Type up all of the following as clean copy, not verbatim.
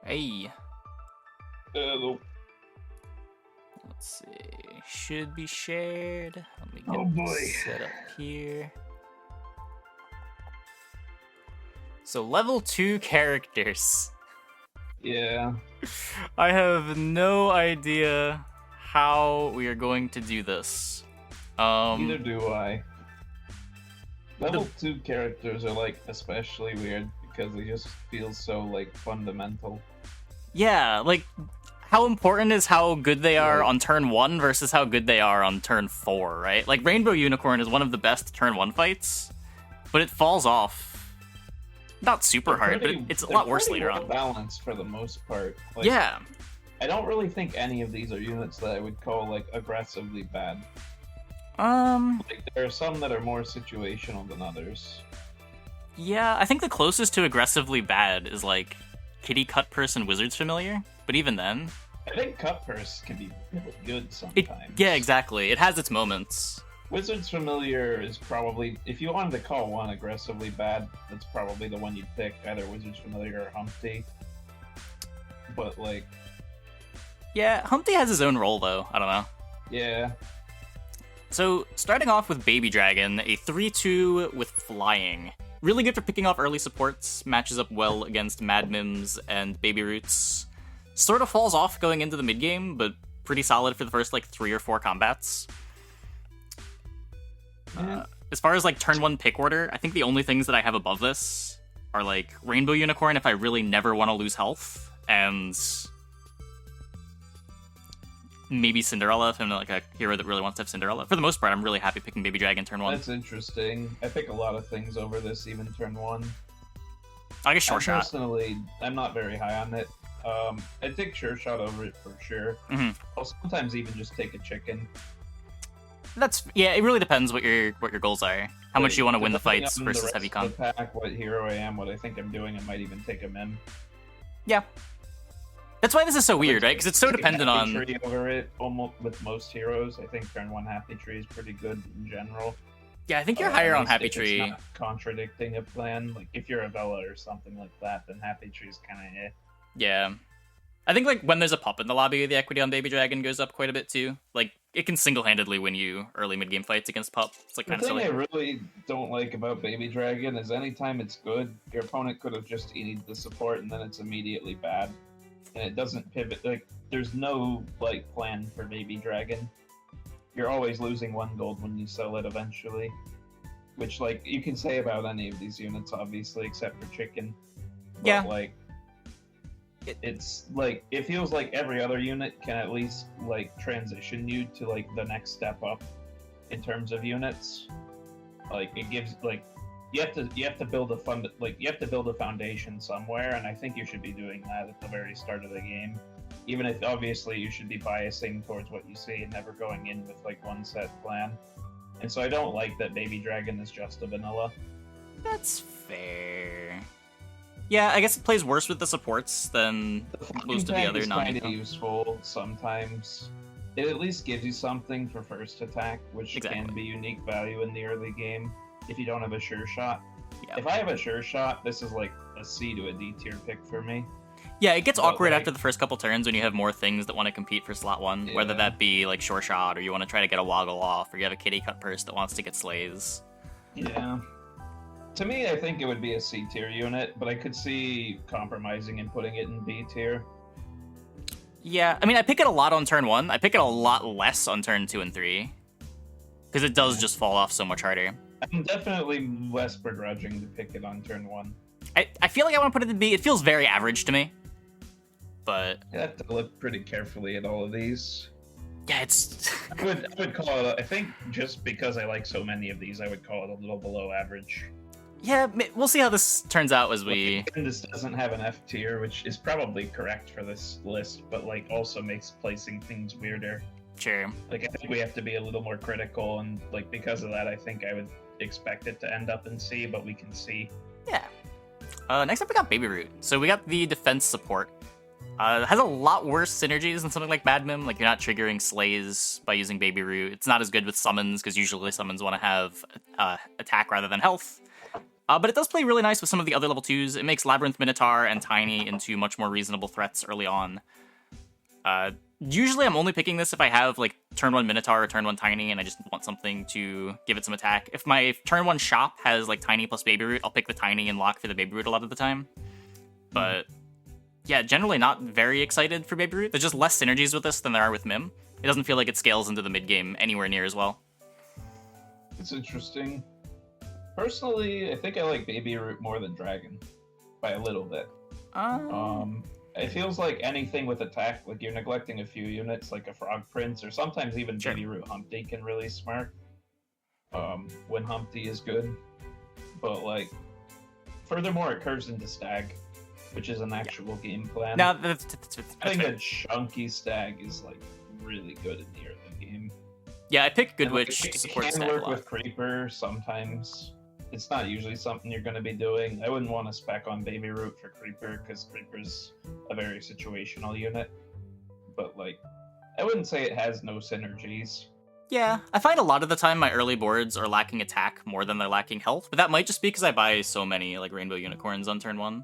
Hey, Hello. let's see. Should be shared. Let me Oh get boy. this set up here. So level 2 characters. Yeah. I have no idea how we are going to do this. Neither do I. Level 2 characters are like especially weird because they just feel so like fundamental. Yeah, like how important is how good they are Right. on turn 1 versus how good they are on turn 4, right? Like Rainbow Unicorn is one of the best turn 1 fights, but it falls off. Not super They're hard, pretty- but it's a they're lot worse pretty later well on. balanced for the most part. Like, Yeah. I don't really think any of these are units that I would call like aggressively bad. Like there are some that are more situational than others. Yeah, I think the closest to aggressively bad is like Kitty Cutpurse and Wizard's Familiar, but even then, I think Cutpurse can be really good it sometimes. yeah, exactly. It has its moments. Wizard's Familiar is probably, if you wanted to call one aggressively bad, that's probably the one you'd pick, either Wizard's Familiar or Humpty. But, like, Yeah, Humpty has his own role though. I don't know. yeah. So, starting off with Baby Dragon, a 3-2 with flying. Really good for picking off early supports, matches up well against Mad Mims and Baby Roots. Sort of falls off going into the mid game, but pretty solid for the first like 3 or 4 combats. As far as like turn 1 pick order, I think the only things that I have above this are like Rainbow Unicorn if I really never want to lose health, and maybe Cinder-Ella if I'm like a hero that really wants to have Cinder-Ella. For the most part, I'm really happy picking Baby Dragon turn 1. That's interesting. I pick a lot of things over this, even turn 1. I guess Sure Shot. Personally, I'm not very high on it. I'd take Sure Shot over it for sure. Mhm. I'll sometimes even just take a chicken. Yeah, it really depends what your goals are. How much you want to win the Depending fights on the versus rest heavy of con. the pack, what hero I am, what I think I'm doing, I might even take a Mim. Yeah. That's why this is so weird, right? Because it's so Take dependent Happy on... Tree over it, almost with most heroes. I think turn 1 Happy Tree is pretty good in general. Yeah, I think you're At higher on least Happy if it's Tree. not contradicting a plan. Like if you're a Vela or something like that, then Happy Tree's kind of eh. Yeah. I think like when there's a pup in the lobby, the equity on Baby Dragon goes up quite a bit too. Like it can single-handedly win you early mid-game fights against pup. It's like The kind of thing silly. I really don't like about Baby Dragon is anytime it's good, your opponent could have just eaten the support and then it's immediately bad. And it doesn't pivot. Like there's no like plan for Baby Dragon. You're always losing 1 gold when you sell it eventually. Which like you can say about any of these units, obviously, except for Chicken. But, Yeah. like it's like it feels like every other unit can at least like transition you to like the next step up in terms of units. Like it gives like you have to build a foundation somewhere, and I think you should be doing that at the very start of the game. Even if obviously you should be biasing towards what you see and never going in with like one set plan. And so I don't like that Baby Dragon is just a vanilla. That's fair. Yeah, I guess it plays worse with the supports than most of the other Is kind non of useful sometimes. It at least gives you something for first attack, which Exactly. can be unique value in the early game if you don't have a Sure Shot. Yeah. If I have a Sure Shot, this is like a C to a D tier pick for me. Yeah, it gets But, awkward like- after the first couple turns when you have more things that want to compete for slot 1, whether Yeah. that be like Sure Shot, or you want to try to get a Woggle off, or you have a Kitty Cutpurse that wants to get Slays. Yeah. To me, I think it would be a C tier unit, but I could see compromising and putting it in B tier. Yeah, I mean, I pick it a lot on turn 1. I pick it a lot less on turn 2 and 3. Because it does just fall off so much harder. I'm definitely less begrudging to pick it on turn 1. I feel like I want to put it in B. It feels very average to me. But, You have to look pretty carefully at all of these. yeah, it's... I would call it, I think just because I like so many of these, I would call it a little below average. yeah, we'll see how this turns out as we... And this doesn't have an F tier, which is probably correct for this list, but like also makes placing things weirder. Sure. Like I think we have to be a little more critical, and like because of that, I think I would expect it to end up in C, but we can see. Yeah. Next up, we got Baby Root. So we got the defense support. It has a lot worse synergies than something like Bad Mim. Like, you're not triggering Slays by using Baby Root. It's not as good with summons, because usually summons want to have attack rather than health. But it does play really nice with some of the other level 2s. It makes Labyrinth Minotaur and Tiny into much more reasonable threats early on. Usually I'm only picking this if I have like turn 1 Minotaur or turn 1 Tiny and I just want something to give it some attack. If my turn 1 shop has like Tiny plus Baby Root, I'll pick the Tiny and lock for the Baby Root a lot of the time. But yeah, generally not very excited for Baby Root. There's just less synergies with this than there are with Mim. It doesn't feel like it scales into the mid game anywhere near as well. It's interesting. Personally, I think I like Baby Root more than Dragon by a little bit. It feels like anything with attack, like you're neglecting a few units, like a Frog Prince, or sometimes even Baby Root Humpty can really smart. When Humpty is good. But like, furthermore, it curves into Stag, which is an actual game plan. Now, I think a chunky Stag is like really good in the early game. Yeah, I pick Good And, Witch like, to it support can Stag a work lot. with Creeper sometimes. It's not usually something you're going to be doing. I wouldn't want to spec on Baby Root for Creeper because Creeper's a very situational unit. But like, I wouldn't say it has no synergies. Yeah, I find a lot of the time my early boards are lacking attack more than they're lacking health, but that might just be because I buy so many like Rainbow Unicorns on turn 1.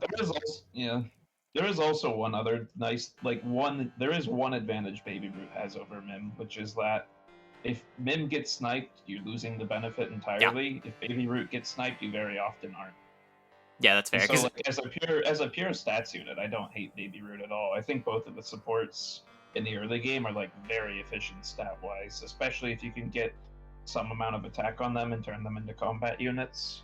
There is also one other nice, there is one advantage Baby Root has over Mim, which is that if Mim gets sniped, you're losing the benefit entirely. Yeah. If Baby Root gets sniped, you very often aren't. Yeah, that's fair. So, like, as a pure stats unit, I don't hate Baby Root at all. I think both of the supports in the early game are like very efficient stat-wise, especially if you can get some amount of attack on them and turn them into combat units.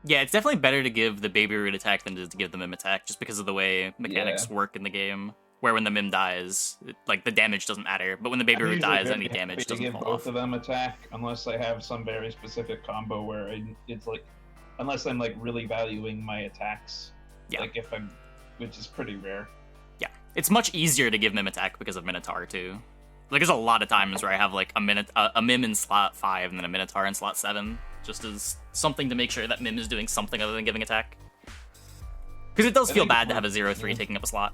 Yeah, it's definitely better to give the Baby Root attack than to give the Mim attack, just because of the way mechanics work in the game. Where when the Mim dies, the damage doesn't matter, but when the Baby Root dies, any damage doesn't fall off. Both of them attack, unless I have some very specific combo where it's like, unless I'm like really valuing my attacks. Yeah. Like which is pretty rare. Yeah, it's much easier to give Mim attack because of Minotaur too. Like there's a lot of times where I have like a Mim in slot 5 and then a Minotaur in slot 7, just as something to make sure that Mim is doing something other than giving attack. Because it does feel bad to have a 0-3 taking up a slot.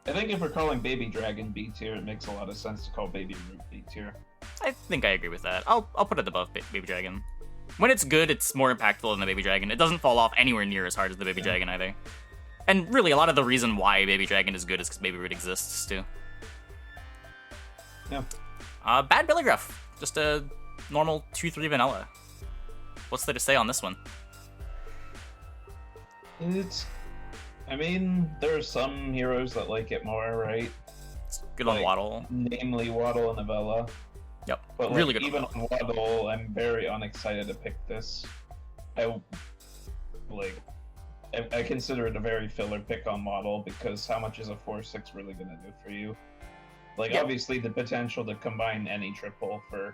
I think if we're calling Baby Dragon B tier, it makes a lot of sense to call Baby Root B tier. I think I agree with that. I'll put it above Baby Dragon. When it's good, it's more impactful than the Baby Dragon. It doesn't fall off anywhere near as hard as the Baby Dragon either. And really, a lot of the reason why Baby Dragon is good is because Baby Root exists too. Yeah. Bad Billy Gruff. Just a normal 2-3 vanilla. What's there to say on this one? There are some heroes that like it more, right? It's good on Waddle. Namely Waddle and Avella. Yep, but really good. Even on Waddle, I'm very unexcited to pick this. I consider it a very filler pick on Waddle because how much is a 4/6 really going to do for you? Obviously the potential to combine any triple for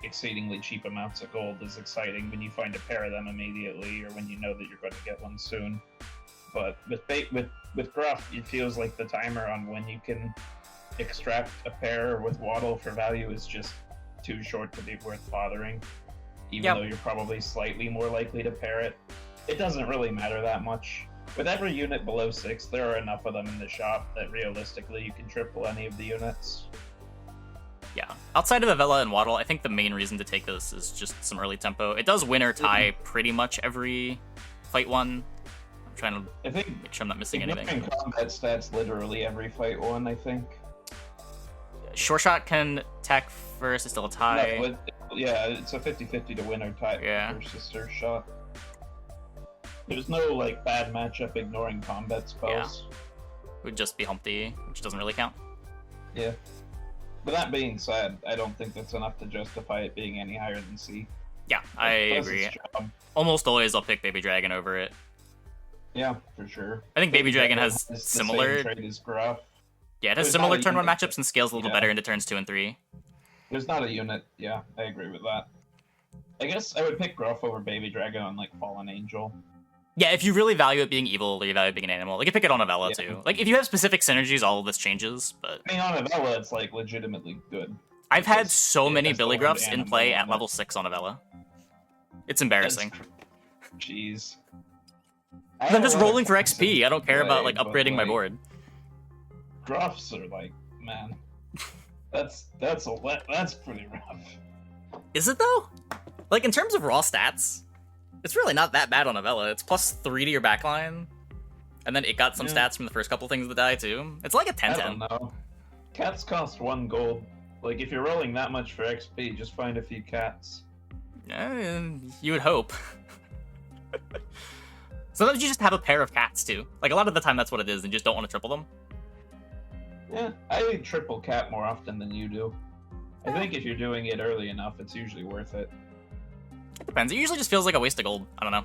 exceedingly cheap amounts of gold is exciting when you find a pair of them immediately or when you know that you're going to get one soon. But with Gruff, it feels like the timer on when you can extract a pair with Waddle for value is just too short to be worth bothering. Even though you're probably slightly more likely to pair it. It doesn't really matter that much. With every unit below 6, there are enough of them in the shop that realistically you can triple any of the units. Yeah. Outside of Avella and Waddle, I think the main reason to take this is just some early tempo. It does win or tie pretty much every fight one. Trying to make sure I'm not missing anything. Combat stats literally every fight one, I think. Sureshot can attack first, it's still a tie. No, it's a 50-50 to win or tie versus Sureshot. There's no bad matchup ignoring combat spells. Yeah. It would just be Humpty, which doesn't really count. Yeah. But that being said, I don't think that's enough to justify it being any higher than C. Yeah, I agree. Almost always I'll pick Baby Dragon over it. Yeah, for sure. I think Baby Dragon has similar... The same trait as Gruff. Yeah, it has similar turn 1 matchups and scales a little better into turns 2 and 3. There's not a unit. Yeah, I agree with that. I guess I would pick Gruff over Baby Dragon on Fallen Angel. Yeah, if you really value it being evil or you value it being an animal, you can pick it on Avella too. If you have specific synergies, all of this changes, but... on Avella, it's legitimately good. I've had so many Billy Gruffs in play at level 6 on Avella. It's embarrassing. Jeez. I'm just rolling for XP. I don't care about upgrading my board. Gruffs are man, that's pretty rough. Is it though? In terms of raw stats, It's really not that bad on Avella. It's +3 to your backline. And then it got some stats from the first couple things that die, too. It's like a 10-10. I don't know. Cats cost 1 gold. Like, if you're rolling that much for XP, just find a few cats. You would hope. Sometimes you just have a pair of cats, too. Like, a lot of the time that's what it is, and you just don't want to triple them. Yeah, I triple cat more often than you do. I think if you're doing it early enough, it's usually worth it. It depends. It usually just feels like a waste of gold. I don't know.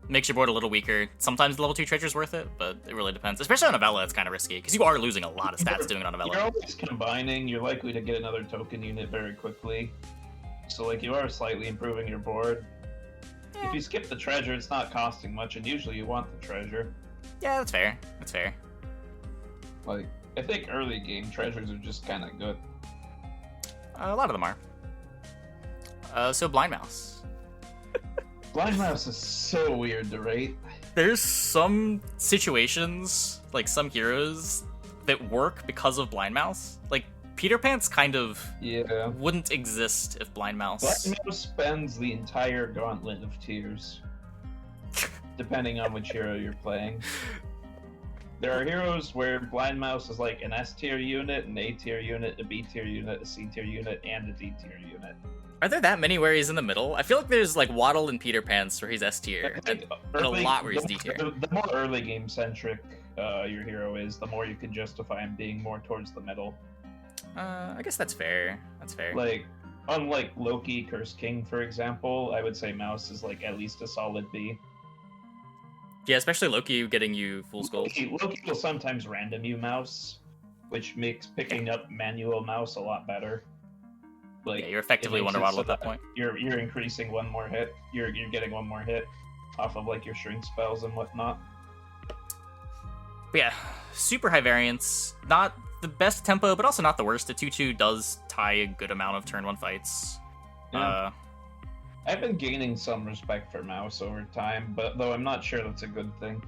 Makes your board a little weaker. Sometimes the level 2 treasure's worth it, but it really depends. Especially on Avella, it's kind of risky, because you are losing a lot of stats doing it on Avella. You're always combining. You're likely to get another token unit very quickly. So, like, you are slightly improving your board. Yeah. If you skip the treasure, it's not costing much, and usually you want the treasure. Yeah, that's fair. That's fair. Like, I think early game treasures are just kind of good. A lot of them are. So Blind Mouse. Blind Mouse is so weird to rate. There's some situations, like some heroes, that work because of Blind Mouse. Like, Peter Pants kind of wouldn't exist if Blind Mouse... Blind Mouse spends the entire gauntlet of tiers, depending on which hero you're playing. There are heroes where Blind Mouse is like an S tier unit, an A tier unit, a B tier unit, a C tier unit, and a D tier unit. Are there that many where he's in the middle? I feel like there's like Waddle and Peter Pants where he's S tier, and a lot where he's D tier. The more early game centric your hero is, the more you can justify him being more towards the middle. I guess that's fair. That's fair. Like, unlike Loki, Curse King, for example, I would say Mouse is like at least a solid B. Yeah, especially Loki getting you Fool's Gold. Loki will sometimes random you Mouse, which makes picking up manual Mouse a lot better. Like, yeah, you're effectively Wonder Waddle at that point. You're increasing one more hit. You're getting one more hit off of like your shrink spells and whatnot. But yeah, super high variance. Not the best tempo, but also not the worst. The 2/2 does tie a good amount of turn 1 fights. Yeah. I've been gaining some respect for Mouse over time, but though I'm not sure that's a good thing.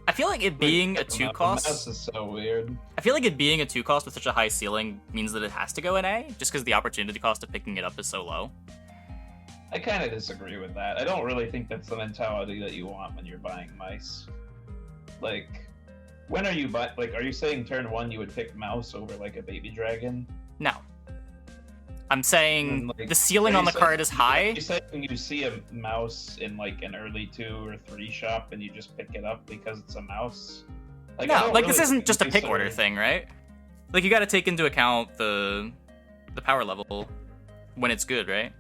I feel like it being a 2 cost... Mouse is so weird. I feel like it being a 2 cost with such a high ceiling means that it has to go in A, just because the opportunity cost of picking it up is so low. I kind of disagree with that. I don't really think that's the mentality that you want when you're buying mice. Like, when are you are you saying turn 1 you would pick Mouse over like a baby dragon? No. I'm saying the ceiling on the card is high. You said when you see a mouse in like an early 2 or 3 shop and you just pick it up because it's a mouse. Like, no, like this isn't just a pick order thing, right? Like you got to take into account the power level when it's good, right?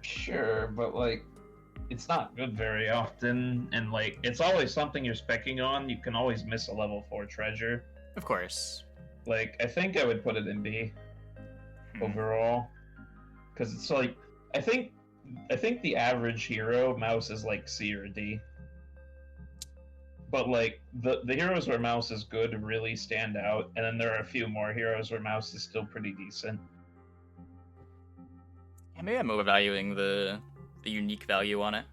Sure, but like it's not good very often, and like it's always something you're specking on. You can always miss a level 4 treasure. Of course. Like I think I would put it in B. Overall, because it's like I think the average hero Mouse is like C or D, but like the heroes where Mouse is good really stand out, and then there are a few more heroes where Mouse is still pretty decent. Yeah, maybe I'm overvaluing the unique value on it.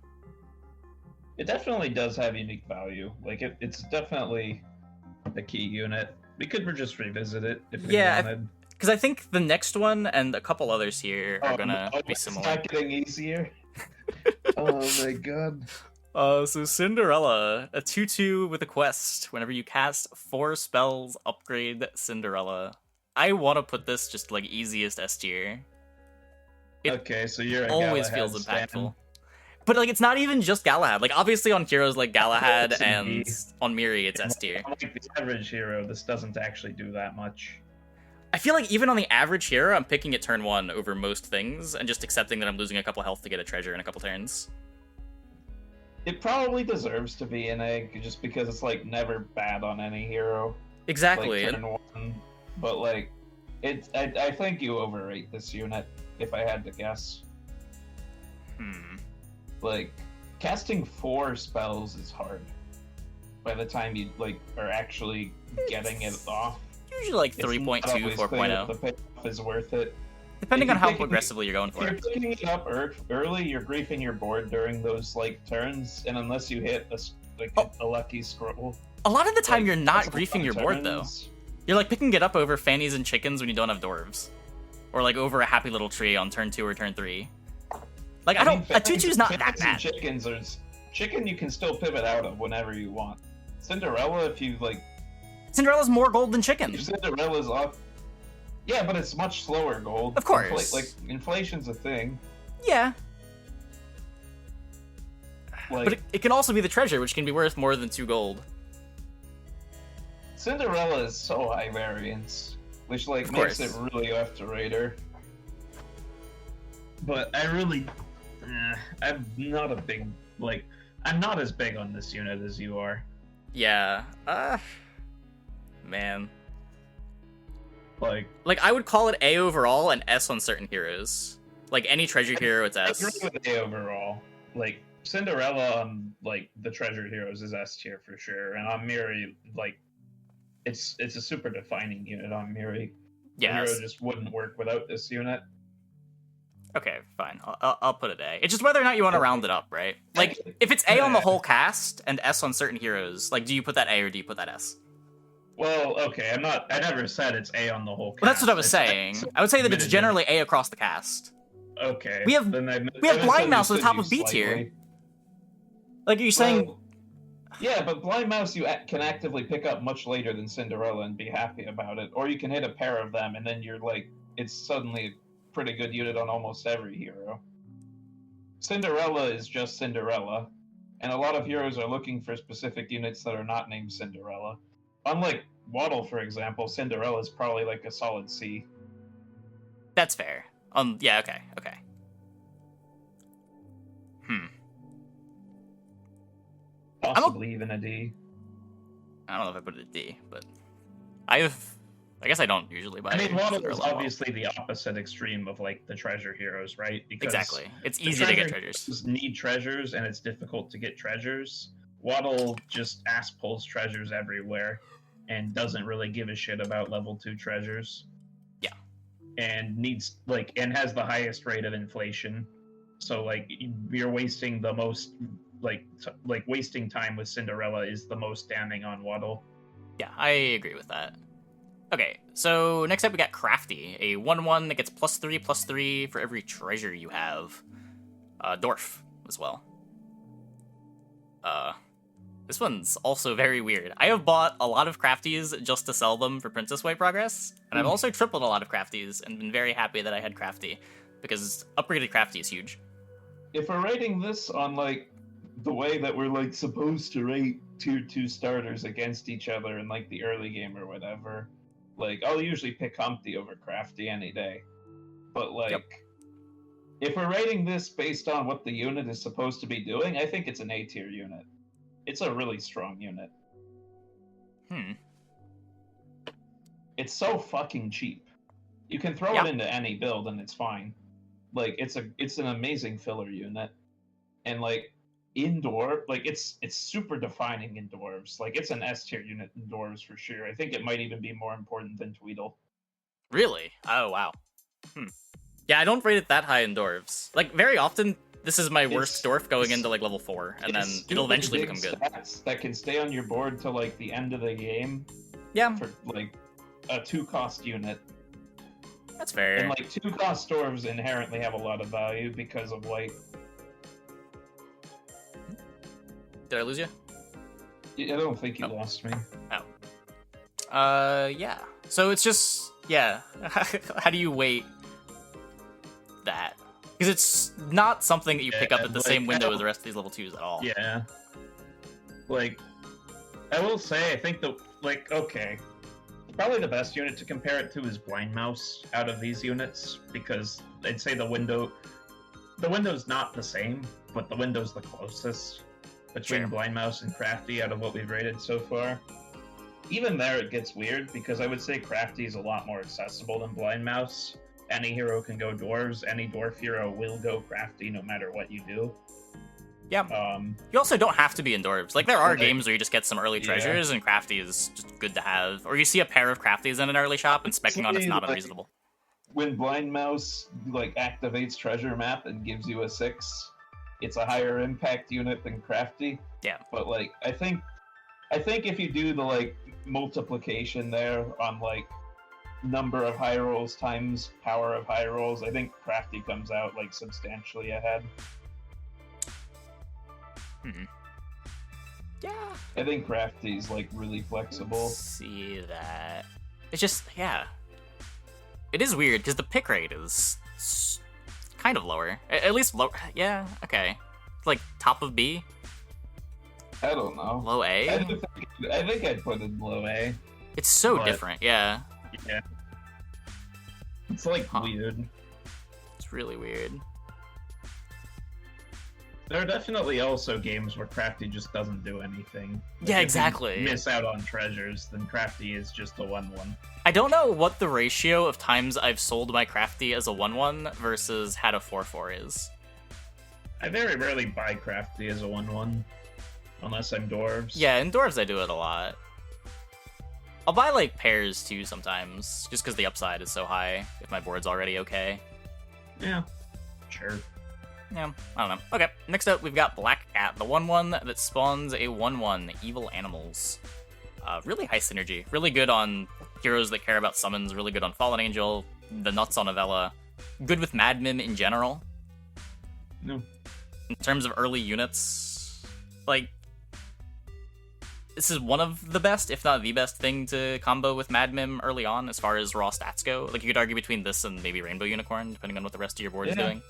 It definitely does have unique value. Like it's definitely a key unit. We could just revisit it if we wanted. Because I think the next one and a couple others here are gonna be similar. It's not getting easier. Oh my god. So Cinder-Ella, a 2/2 with a quest. Whenever you cast 4 spells, upgrade Cinder-Ella. I want to put this just like easiest S tier. Okay, so you're a always Galahad feels stan. impactful. But like it's not even just Galahad. Like obviously on heroes like Galahad and on Miri it's S tier. Like the average hero, this doesn't actually do that much. I feel like even on the average hero, I'm picking it turn 1 over most things, and just accepting that I'm losing a couple health to get a treasure in a couple turns. It probably deserves to be an egg, just because it's like never bad on any hero. Exactly. Like, turn 1, but like, I think you overrate this unit, if I had to guess. Like, casting 4 spells is hard. By the time you like are actually getting it off. Usually like 3.2, 4.0. The payoff is worth it. Depending on how aggressively you're going for it. If you're picking it up early, you're griefing your board during those like turns, and unless you hit a lucky scroll. A lot of the time, like, you're not griefing your board though. You're like picking it up over fannies and chickens when you don't have dwarves, or like over a happy little tree on turn 2 or turn 3. Like, I mean, a 2/2's not that Fannies and bad. chickens are... Chicken you can still pivot out of whenever you want. Cinder-Ella, if you, like... Cinder-Ella's more gold than chicken. If Cinder-Ella's off... Yeah, but it's much slower gold. Of course. Like, inflation's a thing. Yeah. Like, But it can also be the treasure, which can be worth more than 2 gold. Cinder-Ella is so high variance, which, like, Of makes course. it really off to Raider. But I really... I'm not a big... Like, I'm not as big on this unit as you are. Yeah. Man. Like, I would call it A overall and S on certain heroes. Like, any treasure hero, it's I S. agree with A overall. Like, Cinder-Ella on, like, the treasure heroes is S tier for sure. And on Miri, like, it's a super defining unit on Miri. Yeah. The hero just wouldn't work without this unit. Okay, fine. I'll put it A. It's just whether or not you want to round it up, right? Like, if it's A on the whole cast and S on certain heroes, like, do you put that A or do you put that S? Well, okay, I never said it's A on the whole cast. Well, that's what I was saying. I would say that it's generally A across the cast. Okay. We have Blind Mouse at the top of B tier. Like, are you saying... Well, yeah, but Blind Mouse you can actively pick up much later than Cinder-Ella and be happy about it. Or you can hit a pair of them and then you're like, it's suddenly a pretty good unit on almost every hero. Cinder-Ella is just Cinder-Ella, and a lot of heroes are looking for specific units that are not named Cinder-Ella. Unlike Waddle, for example, Cinder-Ella is probably like a solid C. That's fair. Yeah, okay. Possibly even a D. I don't know if I put it a D, but I guess I don't usually, but I mean, Waddle Cinder-Ella is well. obviously the opposite extreme of, like, the treasure heroes, right? Because Exactly. It's the easy to get treasure treasures. heroes need treasures, and it's difficult to get treasures. Waddle just ass pulls treasures everywhere, and doesn't really give a shit about level 2 treasures. Yeah. And needs, like, and has the highest rate of inflation. So, like, you're wasting the most, like wasting time with Cinder-Ella is the most damning on Waddle. Yeah, I agree with that. Okay, so next up we got Crafty, a 1/1 that gets +3/+3 for every treasure you have. Dwarf as well. This one's also very weird. I have bought a lot of Crafties just to sell them for Princess Way progress, and I've also tripled a lot of Crafties and been very happy that I had Crafty, because upgraded Crafty is huge. If we're rating this on, like, the way that we're, like, supposed to rate tier 2 starters against each other in, like, the early game or whatever, like, I'll usually pick Humpty over Crafty any day. But, like, if we're rating this based on what the unit is supposed to be doing, I think it's an A tier unit. It's a really strong unit. It's so fucking cheap. You can throw it into any build and it's fine. Like, it's an amazing filler unit. And, like, indoor, like, it's super defining in dwarves. Like, it's an S tier unit in dwarves for sure. I think it might even be more important than Tweedle. Really? Oh, wow. Yeah, I don't rate it that high in dwarves. Like, very often, this is my worst dwarf going into, like, level 4, and then it'll eventually become good. Stats that can stay on your board till, like, the end of the game. Yeah. For, like, a 2-cost unit. That's fair. And, like, 2-cost dwarves inherently have a lot of value because of, like... Did I lose you? I don't think you lost me. Oh. Yeah. So it's just, yeah. How do you weight that? Because it's not something that you pick up at the same window as the rest of these level 2s at all. Yeah. Like, I will say, I think okay. Probably the best unit to compare it to is Blind Mouse out of these units, because I'd say the window's not the same, but the window's the closest between Blind Mouse and Crafty out of what we've rated so far. Even there it gets weird, because I would say Crafty is a lot more accessible than Blind Mouse. Any hero can go dwarves, any dwarf hero will go Crafty no matter what you do. Yeah. You also don't have to be in dwarves. Like, there are games where you just get some early treasures, and Crafty is just good to have. Or you see a pair of Crafties in an early shop, and specking on it's not unreasonable. When Blind Mouse, like, activates Treasure Map and gives you a 6, it's a higher impact unit than Crafty. Yeah. But, like, I think if you do the, like, multiplication there on, like, number of high rolls times power of high rolls, I think Crafty comes out like substantially ahead. Yeah. I think Crafty's like really flexible. See that. It's just, yeah. It is weird because the pick rate is kind of lower. At least low. Yeah, okay. Like top of B? I don't know. Low A? I think I'd put it in low A. It's so different, yeah. Yeah. It's like weird. It's really weird. There are definitely also games where Crafty just doesn't do anything. Like, yeah, if exactly. you miss out on treasures, then Crafty is just a 1-1. I don't know what the ratio of times I've sold my Crafty as a 1-1 versus had a 4-4 is. I very rarely buy Crafty as a 1-1. Unless I'm dwarves. Yeah, in dwarves I do it a lot. I'll buy like pairs too sometimes, just because the upside is so high if my board's already okay. Yeah, sure. Yeah, I don't know. Okay, next up we've got Black Cat, the 1-1 that spawns a 1-1 Evil Animals. Really high synergy. Really good on heroes that care about summons, really good on Fallen Angel, the nuts on Avella. Good with Mad Mim in general. No. In terms of early units, like, this is one of the best, if not the best thing to combo with Mad Mim early on as far as raw stats go. Like, you could argue between this and maybe Rainbow Unicorn, depending on what the rest of your board is doing.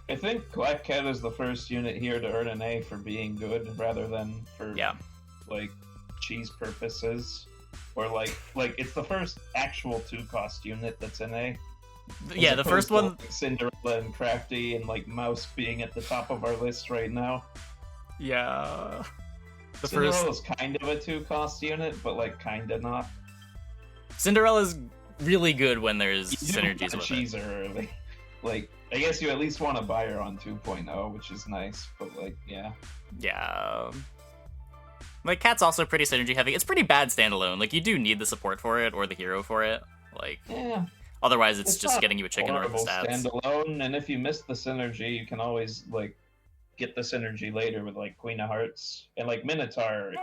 I think Black Cat is the first unit here to earn an A for being good, rather than for, like, cheese purposes. Or, like it's the first actual 2-cost unit that's in A. Yeah, the first one... Like Cinder-Ella and Crafty and, like, Mouse being at the top of our list right now. Yeah... Cinderella's kind of a 2-cost unit, but like kinda not. Cinderella's really good when there's synergies with cheeser early. Like, I guess you at least want to buy her on 2.0, which is nice, but like, yeah. Yeah. Like, Cat's also pretty synergy heavy. It's pretty bad standalone. Like, you do need the support for it or the hero for it. Like, otherwise it's just getting you a chicken worth of stats. Standalone, and if you miss the synergy, you can always like get the synergy later with like Queen of Hearts and like Minotaur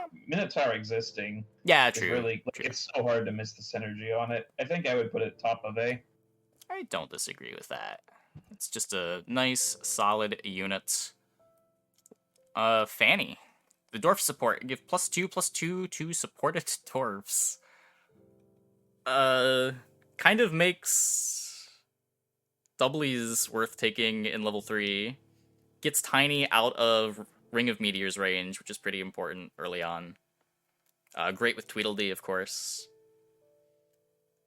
existing. Yeah, true. Really, like, true. It's so hard to miss the synergy on it. I think I would put it top of A. I don't disagree with that. It's just a nice, solid unit. Fanny, the dwarf support. Give +2/+2 to supported dwarves. Kind of makes doublies worth taking in level 3. Gets Tiny out of Ring of Meteors range, which is pretty important early on. Great with Tweedledee, of course.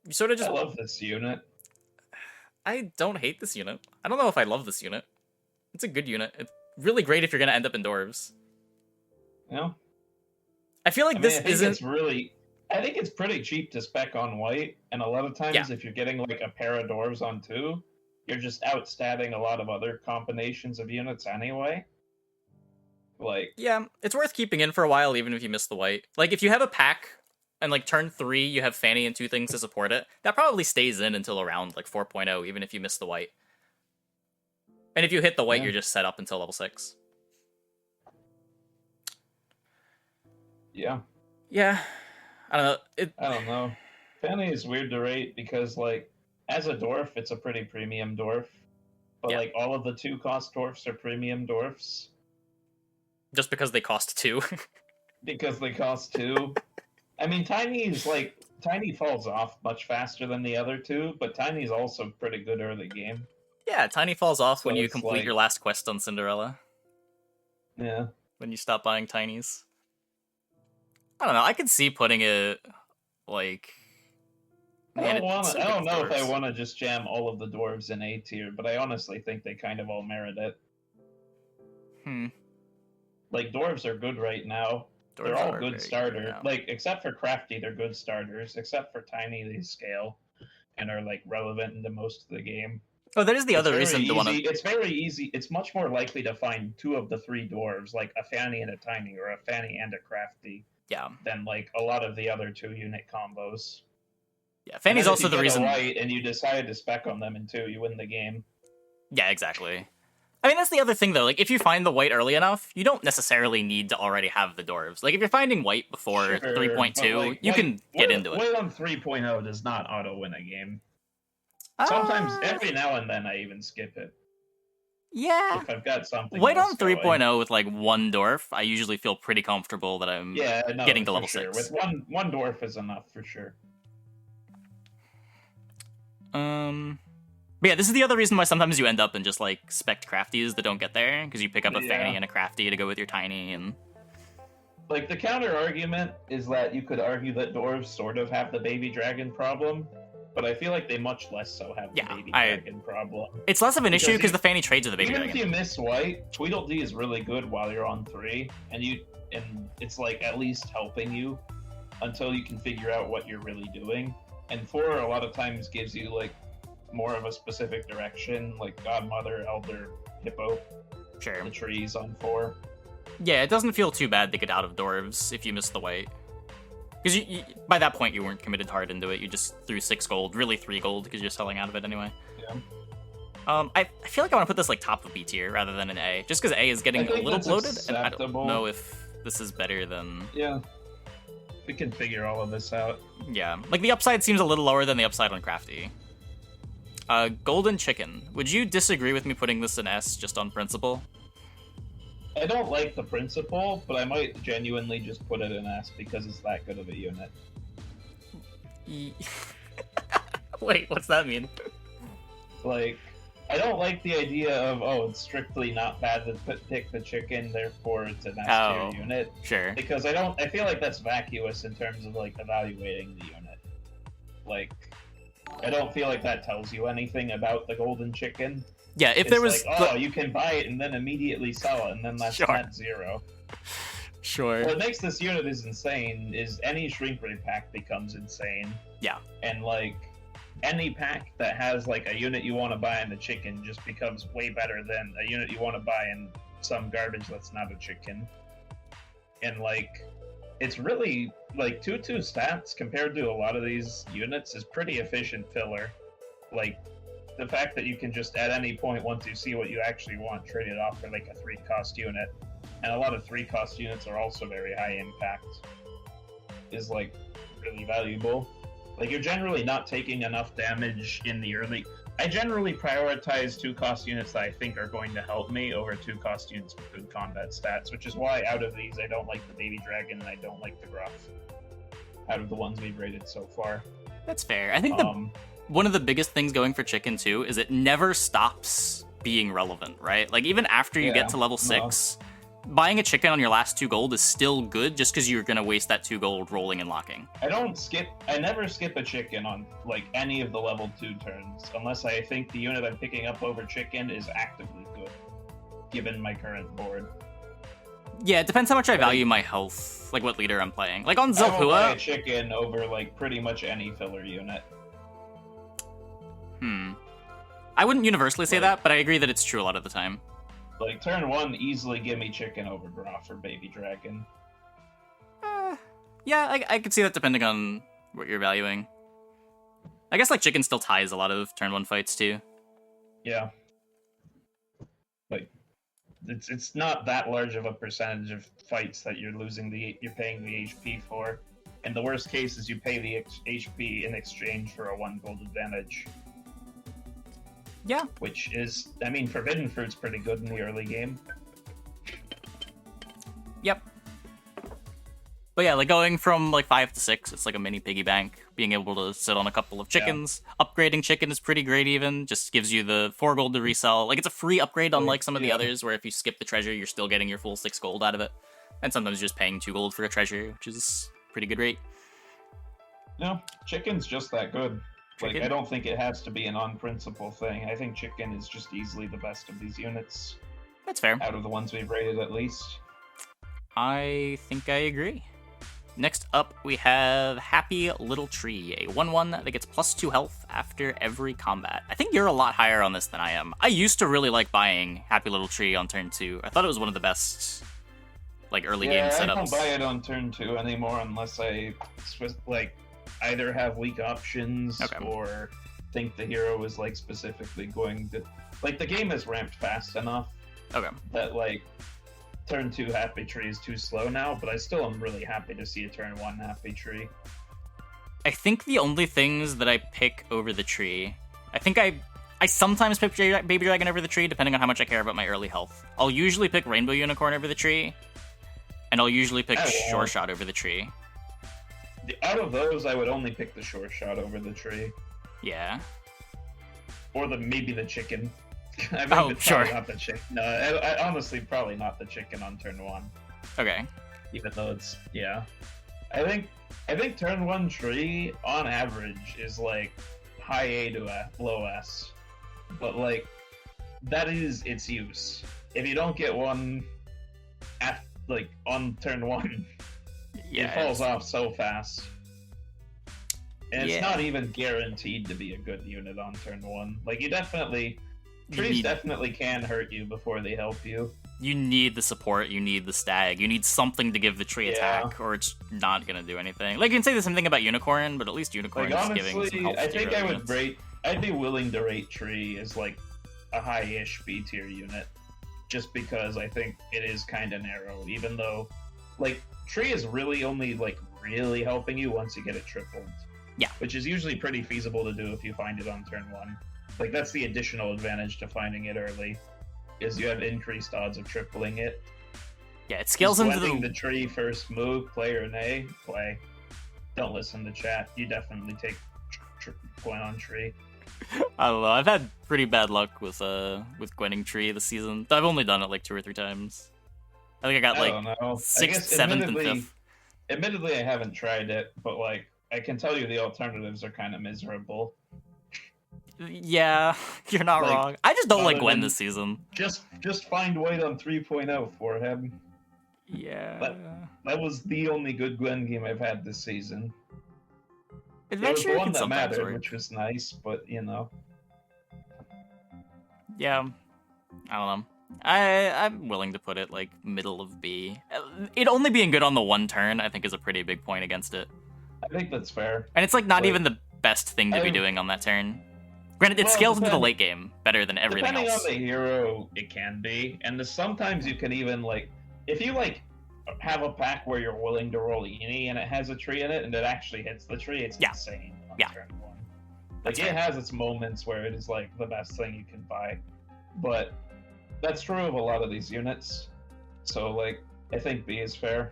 You sort of just... I love this unit. I don't hate this unit. I don't know if I love this unit. It's a good unit. It's really great if you're going to end up in dwarves. Yeah. I feel like this isn't... I think it's pretty cheap to spec on white, and a lot of times if you're getting like a pair of dwarves on 2, you're just outstatting a lot of other combinations of units anyway. Like, yeah, it's worth keeping in for a while, even if you miss the white. Like, if you have a pack, and like turn 3, you have Fanny and 2 things to support it, that probably stays in until around like 4.0, even if you miss the white. And if you hit the white, you're just set up until level 6. Yeah. Yeah. I don't know. I don't know. Fanny is weird to rate because, like, as a dwarf, it's a pretty premium dwarf. But, like, all of the 2-cost dwarfs are premium dwarfs. Just because they cost 2? Because they cost 2. I mean, Tiny falls off much faster than the other 2, but Tiny's also pretty good early game. Yeah, Tiny falls off when you complete your last quest on Cinder-Ella. Yeah. When you stop buying Tinies. I don't know, I could see putting it, like... I don't know if I want to just jam all of the dwarves in A tier, but I honestly think they kind of all merit it. Like, dwarves are good right now. They're all good starters. Like, except for Crafty, they're good starters. Except for Tiny, they scale and are, like, relevant into most of the game. Oh, that is the other reason to want to... It's very easy. It's much more likely to find 2 of the 3 dwarves, like a Fanny and a Tiny, or a Fanny and a Crafty, than, like, a lot of the other 2-unit combos. Yeah, Fanny's also the reason... White and you decide to spec on them in 2, you win the game. Yeah, exactly. I mean, that's the other thing, though. Like, if you find the white early enough, you don't necessarily need to already have the dwarves. Like, if you're finding white before 3.2, like, you can get into it. White on 3.0 does not auto-win a game. Sometimes, every now and then, I even skip it. Yeah. If I've got something White on going. 3.0 with, like, one dwarf, I usually feel pretty comfortable that I'm getting to level 6. With one dwarf is enough, for sure. But yeah, this is the other reason why sometimes you end up in just, like, spec crafties that don't get there, because you pick up a Fanny and a Crafty to go with your Tiny, and... Like, the counter-argument is that you could argue that dwarves sort of have the baby dragon problem, but I feel like they much less so have the baby dragon problem. It's less of an issue because the Fanny trades with the baby dragon. Even if you miss white, Tweedledee is really good while you're on 3, and it's, like, at least helping you until you can figure out what you're really doing. And 4 a lot of times gives you, like, more of a specific direction, like Godmother, Elder, Hippo. Sure. The trees on 4. Yeah, it doesn't feel too bad to get out of dwarves if you miss the white. Because you, by that point, you weren't committed hard into it. You just threw 6 gold, really 3 gold, because you're selling out of it anyway. Yeah. I feel like I want to put this, like, top of B tier rather than an A, just because A is getting a little bloated, acceptable. and I don't know if this is better than... Yeah. We can figure all of this out. Yeah. Like, the upside seems a little lower than the upside on Crafty. Golden Chicken. Would you disagree with me putting this in S just on principle? I don't like the principle, but I might genuinely just put it in S because it's that good of a unit. Wait, what's that mean? Like, I don't like the idea of, it's strictly not bad to pick the chicken, therefore it's an S tier unit. Sure. Because I feel like that's vacuous in terms of, like, evaluating the unit. Like, I don't feel like that tells you anything about the golden chicken. Yeah, if there was... like, you can buy it and then immediately sell it, and then that's net 0. Sure. What makes this unit is insane is any shrink ray pack becomes insane. Yeah. And, like, any pack that has, like, a unit you want to buy in the chicken just becomes way better than a unit you want to buy in some garbage that's not a chicken. And, like, it's really, like, 2/2 stats compared to a lot of these units is pretty efficient filler. Like, the fact that you can just at any point, once you see what you actually want, trade it off for, like, a 3-cost unit. And a lot of 3-cost units are also very high impact. Is, like, really valuable. Like, you're generally not taking enough damage in the early... I generally prioritize 2-cost units that I think are going to help me over 2-cost units with good combat stats, which is why out of these I don't like the Baby Dragon and I don't like the Gruff. Out of the ones we've rated so far. That's fair. I think one of the biggest things going for chicken, too, is it never stops being relevant, right? Like, even after you get to level 6, buying a chicken on your last 2 gold is still good just because you're going to waste that 2 gold rolling and locking. I never skip a chicken on, like, any of the level 2 turns, unless I think the unit I'm picking up over chicken is actively good, given my current board. Yeah, it depends how much I value my health, like what leader I'm playing. Like on I will buy Zelhua... a chicken over, like, pretty much any filler unit. I wouldn't universally say that, but I agree that it's true a lot of the time. Like, turn 1, easily give me chicken over Gruff or Baby Dragon. Yeah, I could see that depending on what you're valuing. I guess, like, chicken still ties a lot of turn 1 fights, too. Yeah. Like, it's not that large of a percentage of fights that you're paying the HP for. And the worst case is you pay the HP in exchange for a 1 gold advantage. Yeah. Which is, I mean, Forbidden Fruit's pretty good in the early game. Yep. But yeah, like going from like 5 to 6, it's like a mini piggy bank. Being able to sit on a couple of chickens. Yeah. Upgrading chicken is pretty great even. Just gives you the 4 gold to resell. Like it's a free upgrade unlike some of the others where if you skip the treasure, you're still getting your full 6 gold out of it. And sometimes you're just paying 2 gold for a treasure, which is pretty good rate. No, chicken's just that good. Chicken? Like, I don't think it has to be an on-principle thing. I think chicken is just easily the best of these units. That's fair. Out of the ones we've rated, at least. I think I agree. Next up, we have Happy Little Tree, a 1/1 that gets +2 health after every combat. I think you're a lot higher on this than I am. I used to really like buying Happy Little Tree on turn 2. I thought it was one of the best, like, early game setups. I don't buy it on turn 2 anymore unless I, like, either have weak options or think the hero is like specifically going to like the game is ramped fast enough Okay. that like turn 2 happy tree is too slow now, but I still am really happy to see a turn 1 happy tree. I think the only things that I pick over the tree, I think I sometimes pick Baby Dragon over the tree, depending on how much I care about my early health. I'll usually pick Rainbow Unicorn over the tree, and I'll usually pick Sure Shot over the tree. Out of those, I would only pick the Sure Shot over the tree. Yeah. Or maybe the chicken. I mean, Oh, it's sure. probably not the chicken. No, I honestly probably not the chicken on turn 1. Okay. Even though it's I think turn 1 tree on average is like high A to low S, but like that is its use. If you don't get one like on turn 1, it falls off so fast. And it's not even guaranteed to be a good unit on turn 1. Like trees definitely can hurt you before they help you. You need the support, you need the stag, you need something to give the tree attack, or it's not gonna do anything. Like, you can say the same thing about Unicorn, but at least Unicorn is giving some help. I think I'd be willing to rate Tree as like a high-ish B tier unit, just because I think it is kind of narrow, even though, like, Tree is really only, like, really helping you once you get it tripled. Yeah. Which is usually pretty feasible to do if you find it on turn 1. Like, that's the additional advantage to finding it early, is you have increased odds of tripling it. Yeah, it scales into the tree first move, play or nay, play. Don't listen to chat. You definitely take Gwen on tree. I don't know. I've had pretty bad luck with Gwenning tree this season. I've only done it like 2 or 3 times. I think I got like 6th, 7th, and 5th. Admittedly, I haven't tried it, but like I can tell you the alternatives are kind of miserable. Yeah, you're not wrong. I just don't like Gwen this season. Just find White on 3.0 for him. Yeah. That was the only good Gwen game I've had this season. Adventure it was the one that mattered, work. which was nice, but you know. Yeah, I don't know. I'm willing to put it like middle of B. It only being good on the 1 turn, I think, is a pretty big point against it. I think that's fair. And it's like not even the best thing to be doing on that turn. Granted, it scales into the late game better than everything else. Depending on the hero, it can be. And sometimes you can even, like, if you, like, have a pack where you're willing to roll Eenie and it has a tree in it and it actually hits the tree, it's insane on turn 1. Like, it has its moments where it is, like, the best thing you can buy. But that's true of a lot of these units. So, like, I think B is fair.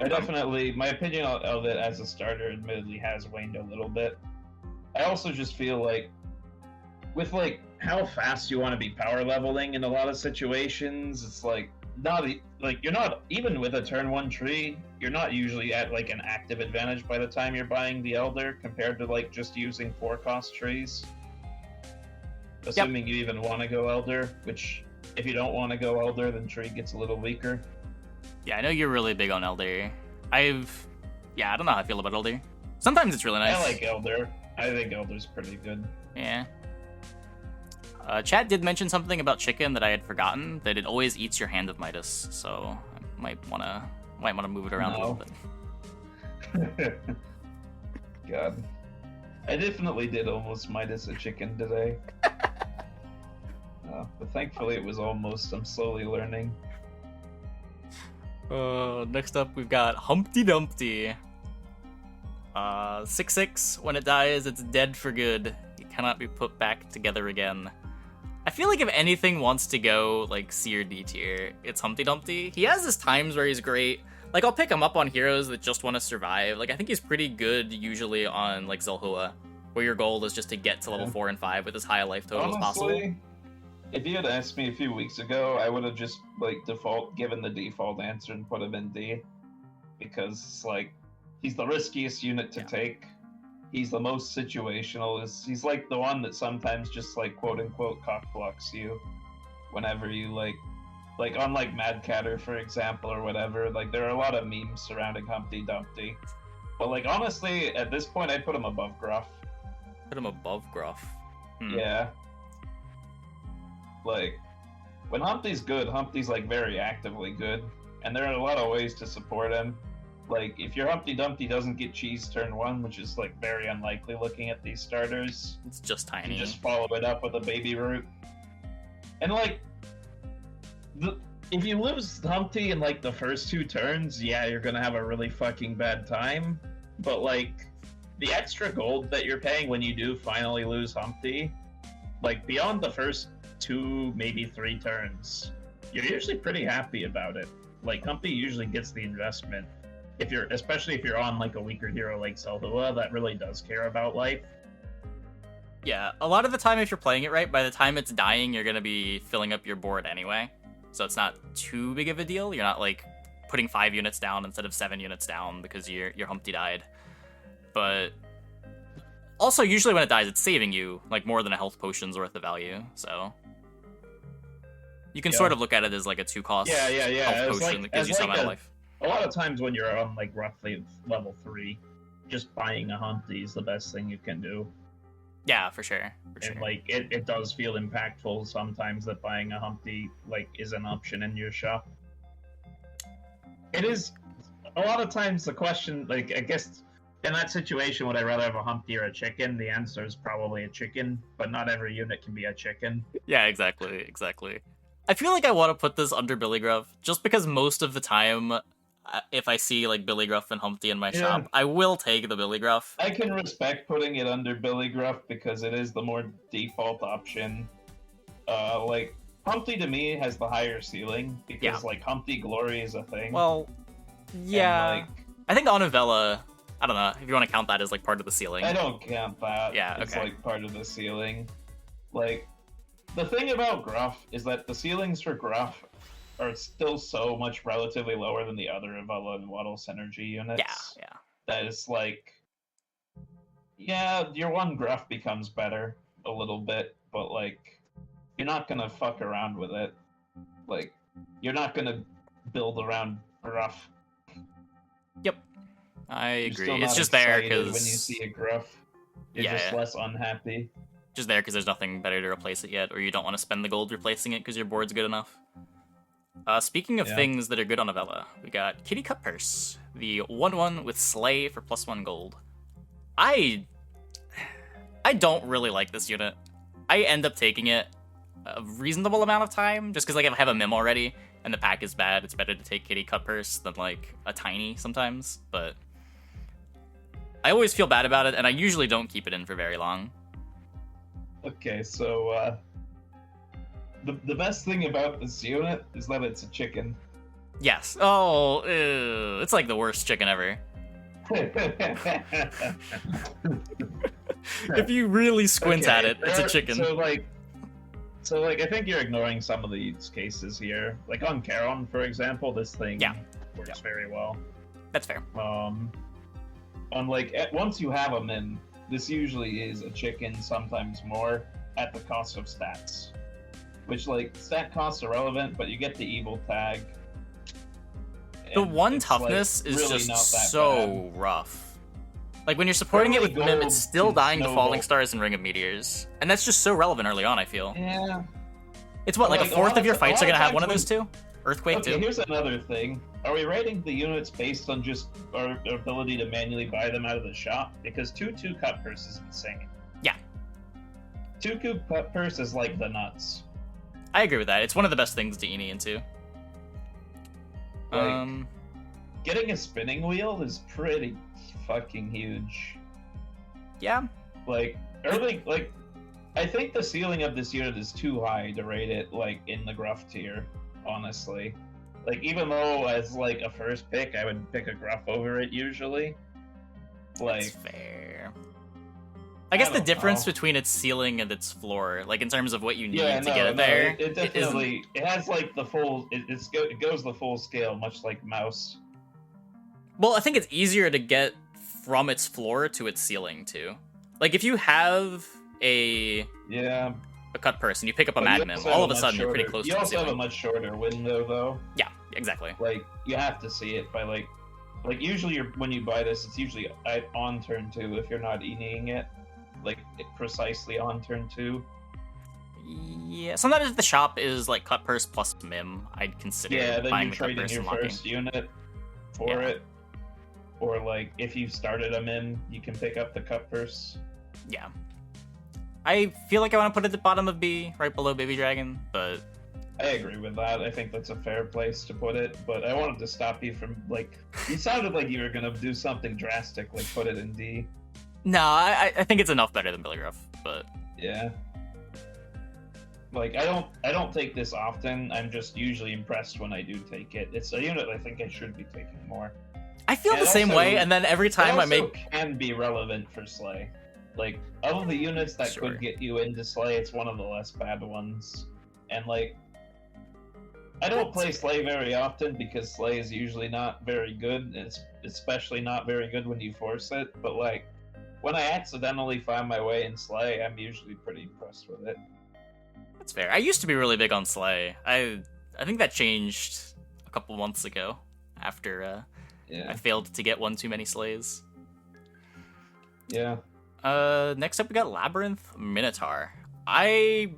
I definitely, my opinion of it as a starter admittedly has waned a little bit. I also just feel like, with like how fast you want to be power leveling in a lot of situations, it's like you're not, even with a turn 1 tree, you're not usually at like an active advantage by the time you're buying the Elder compared to like just using 4-cost trees. Assuming you even want to go Elder, which if you don't want to go Elder, then tree gets a little weaker. Yeah, I know you're really big on Elder. I don't know how I feel about Elder. Sometimes it's really nice. I like Elder. I think Elder's pretty good. Yeah. Chat did mention something about chicken that I had forgotten, that it always eats your Hand of Midas, so I might wanna move it around a little bit. God. I definitely did almost Midas a chicken today. But thankfully it was almost. I'm slowly learning. Next up we've got Humpty Dumpty. 6/6. When it dies, it's dead for good. It cannot be put back together again. I feel like if anything wants to go like C or D tier, it's Humpty Dumpty. He has his times where he's great. Like, I'll pick him up on heroes that just want to survive. Like, I think he's pretty good usually on like Zelhua, where your goal is just to get to level 4 and 5 with as high a life total as possible. If you had asked me a few weeks ago, I would have just like given the default answer and put him in D, because it's like he's the riskiest unit to take. He's the most situational. He's like the one that sometimes just like quote unquote cock blocks you whenever you like on like Mad Catter, for example, or whatever. Like, there are a lot of memes surrounding Humpty Dumpty, but like honestly, at this point, I'd put him above Gruff. Put him above Gruff. Yeah. Like, when Humpty's good, Humpty's like very actively good, and there are a lot of ways to support him. Like, if your Humpty Dumpty doesn't get cheese turn 1, which is, like, very unlikely looking at these starters, It's just tiny. you just follow it up with a baby root. And, like, if you lose Humpty in, like, the first 2 turns, yeah, you're gonna have a really fucking bad time. But, like, the extra gold that you're paying when you do finally lose Humpty, like, beyond the first 2, maybe 3 turns, you're usually pretty happy about it. Like, Humpty usually gets the investment. Especially if you're on, like, a weaker hero like Selhua that really does care about life. Yeah, a lot of the time if you're playing it right, by the time it's dying, you're gonna be filling up your board anyway. So it's not too big of a deal. You're not, like, putting 5 units down instead of 7 units down because your Humpty died. But also, usually when it dies, it's saving you, like, more than a health potion's worth of value, so... You can sort of look at it as, like, a 2-cost health potion that gives you some amount of life. A lot of times when you're on, like, roughly level 3, just buying a Humpty is the best thing you can do. Yeah, for sure. And, like, it does feel impactful sometimes that buying a Humpty, like, is an option in your shop. It is... A lot of times the question, like, I guess... In that situation, would I rather have a Humpty or a chicken? The answer is probably a chicken, but not every unit can be a chicken. Yeah, exactly. I feel like I want to put this under Billy Gruff, just because most of the time, if I see, like, Billy Gruff and Humpty in my shop, I will take the Billy Gruff. I can respect putting it under Billy Gruff because it is the more default option. Like, Humpty to me has the higher ceiling, because, like, Humpty Glory is a thing. Well, yeah. And, like, I think Anuvella... I don't know if you want to count that as, like, part of the ceiling. I don't count that. Yeah, okay. It's, like, part of the ceiling. Like, the thing about Gruff is that the ceilings for Gruff are still so much relatively lower than the other Avella and Waddle Synergy units. Yeah. That it's like... Yeah, your one Gruff becomes better a little bit, but, like, you're not gonna fuck around with it. Like, you're not gonna build around Gruff. Yep. I agree. You're still it's just not there excited because when you see a Gruff, you're just less unhappy. Just there because there's nothing better to replace it yet, or you don't want to spend the gold replacing it because your board's good enough. Speaking of things that are good on Avella, we got Kitty Cutpurse, the 1/1 with Slay for +1 gold. I don't really like this unit. I end up taking it a reasonable amount of time, just because, like, if I have a Mim already and the pack is bad, it's better to take Kitty Cutpurse than, like, a Tiny sometimes, but I always feel bad about it, and I usually don't keep it in for very long. Okay, so, the best thing about this unit is that it's a chicken. Yes. Oh, ew. It's like the worst chicken ever. If you really squint at it, it's a chicken. So, like, I think you're ignoring some of these cases here. Like, on Charon, for example, this thing works very well. That's fair. Once you have a Mim, this usually is a chicken, sometimes more, at the cost of stats. Which, like, stat costs are relevant, but you get the evil tag. The one toughness is really just so rough. Like, when you're supporting it with Mim, it's still dying to Falling Stars and Ring of Meteors. And that's just so relevant early on, I feel. Yeah. It's what, like, a fourth of your fights are gonna have one of those two? Earthquake too? Okay, here's another thing. Are we rating the units based on just our ability to manually buy them out of the shop? Because 2/2 Cutpurse is insane. Yeah. 2/2 Cutpurse is like the nuts. I agree with that. It's one of the best things to Eenie into. Like, getting a spinning wheel is pretty fucking huge. Yeah. Like, I think the ceiling of this unit is too high to rate it, like, in the Gruff tier, honestly. Like, even though as, like, a first pick, I would pick a Gruff over it usually. Like, that's fair. I guess the difference between its ceiling and its floor, like, in terms of what you need to get it there... It definitely... It has, like, the full... It goes the full scale, much like Mouse. Well, I think it's easier to get from its floor to its ceiling, too. Like, if you have a Cutpurse and you pick up a Mad Mim, all of a sudden you're pretty close to the ceiling. You also have a much shorter window, though. Yeah, exactly. Like, you have to see it by, like usually when you buy this, it's usually on turn 2 if you're not Enieing it. Like, precisely on turn 2. Yeah, sometimes if the shop is, like, Cutpurse plus Mim, I'd consider buying the Cutpurse and locking. Your first unit for it. Or like if you started a Mim, you can pick up the Cutpurse. Yeah. I feel like I want to put it at the bottom of B, right below Baby Dragon, but I agree with that. I think that's a fair place to put it, but I wanted to stop you from, like, you sounded like you were gonna do something drastic, like put it in D. no, I think it's enough better than Billy Gruff, but Yeah. Like, I don't take this often. I'm just usually impressed when I do take it. It's a unit I think I should be taking more. I feel And the same also- way, and then every time I make... can be relevant for Slay. Like, of the units that Sure. could get you into Slay, it's one of the less bad ones. And, like, I don't play Slay very often because Slay is usually not very good. It's especially not very good when you force it. But, like, when I accidentally find my way in Slay, I'm usually pretty impressed with it. That's fair. I used to be really big on Slay. I think that changed a couple months ago after Yeah. I failed to get one too many Slays. Yeah. Next up we got Labyrinth Minotaur. I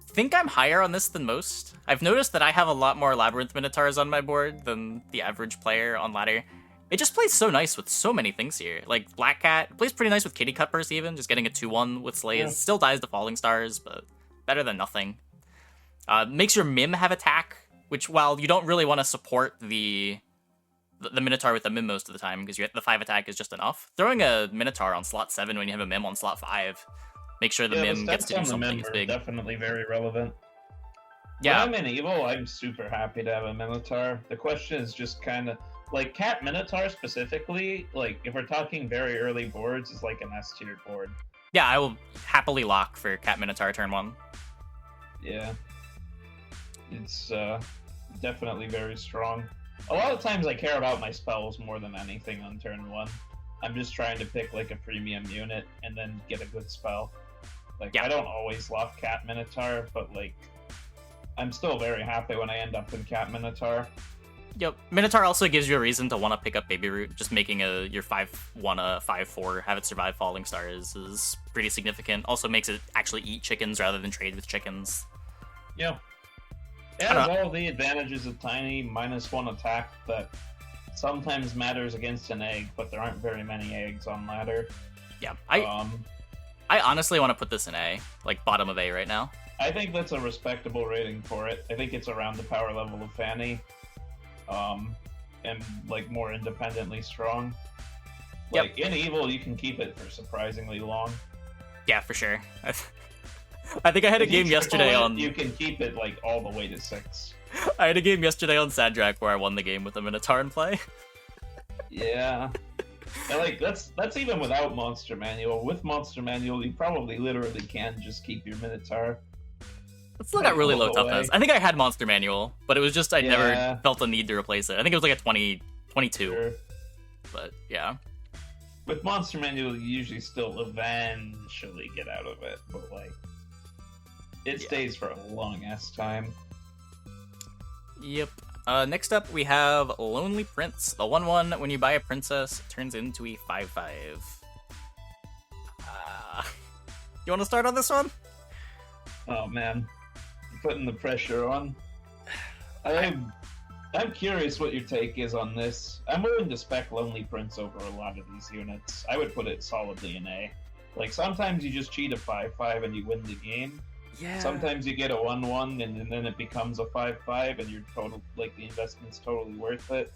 think I'm higher on this than most. I've noticed that I have a lot more Labyrinth Minotaurs on my board than the average player on ladder. It just plays so nice with so many things here. Like Black Cat plays pretty nice with Kitty Cutpurse even, just getting a 2-1 with Slays. Yeah. Still dies to Falling Stars, but better than nothing. Makes your Mim have attack, which while you don't really want to support the Minotaur with the Mim most of the time, because the 5 attack is just enough. Throwing a Minotaur on slot 7 when you have a Mim on slot 5, make sure the Mim gets to do something is big. Definitely very relevant. Yeah. When I'm in Evil, I'm super happy to have a Minotaur. The question is just kind of, like, Cat Minotaur specifically, like, if we're talking very early boards, is like an S-tier board. Yeah, I will happily lock for Cat Minotaur turn 1. Yeah. It's definitely very strong. A lot of times I care about my spells more than anything on turn 1. I'm just trying to pick, like, a premium unit and then get a good spell. Like, Yeah. I don't always lock Cat Minotaur, but, like, I'm still very happy when I end up in Cat Minotaur. Yep. Minotaur also gives you a reason to want to pick up Baby Root. Just making your 5-1 a 5-4, have it survive Falling Stars is pretty significant. Also makes it actually eat chickens rather than trade with chickens. Yeah. It has all the advantages of tiny -1 attack that sometimes matters against an egg, but there aren't very many eggs on ladder. Yeah. I honestly want to put this in A, like bottom of A right now. I think that's a respectable rating for it. I think it's around the power level of Fanny. And like more independently strong. Like in Evil, you can keep it for surprisingly long. Yeah, for sure. I think I had a game yesterday on. You can keep it like all the way to 6. I had a game yesterday on Sadrak where I won the game with a Minotaur in play. Yeah. And like that's even without Monster Manual. With Monster Manual, you probably literally can just keep your Minotaur. It still got really low toughness. I think I had Monster Manual, but it was just I never Yeah. felt the need to replace it. I think it was like a 22. Sure. But yeah. With Monster Manual, you usually still eventually get out of it, but like it stays for a long ass time. Yep. Next up, we have Lonely Prince. The 1/1, when you buy a princess, turns into a 5/5. You want to start on this one? Oh man, you're putting the pressure on. I'm curious what your take is on this. I'm willing to spec Lonely Prince over a lot of these units. I would put it solidly in A. Like sometimes you just cheat a 5/5 and you win the game. Yeah. Sometimes you get a 1/1 and then it becomes a 5/5 and you're the investment's totally worth it.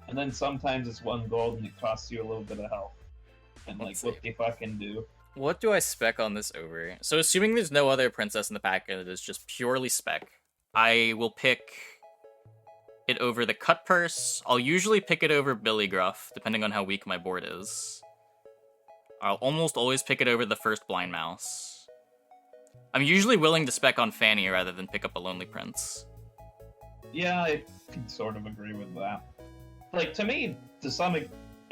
And then sometimes it's 1 gold and it costs you a little bit of health. And like, what do you fucking do? What do I spec on this over? So assuming there's no other princess in the pack and it is just purely spec, I will pick it over the Cutpurse. I'll usually pick it over Billy Gruff, depending on how weak my board is. I'll almost always pick it over the first Blind Mouse. I'm usually willing to spec on Fanny rather than pick up a Lonely Prince. Yeah, I can sort of agree with that. Like, to me,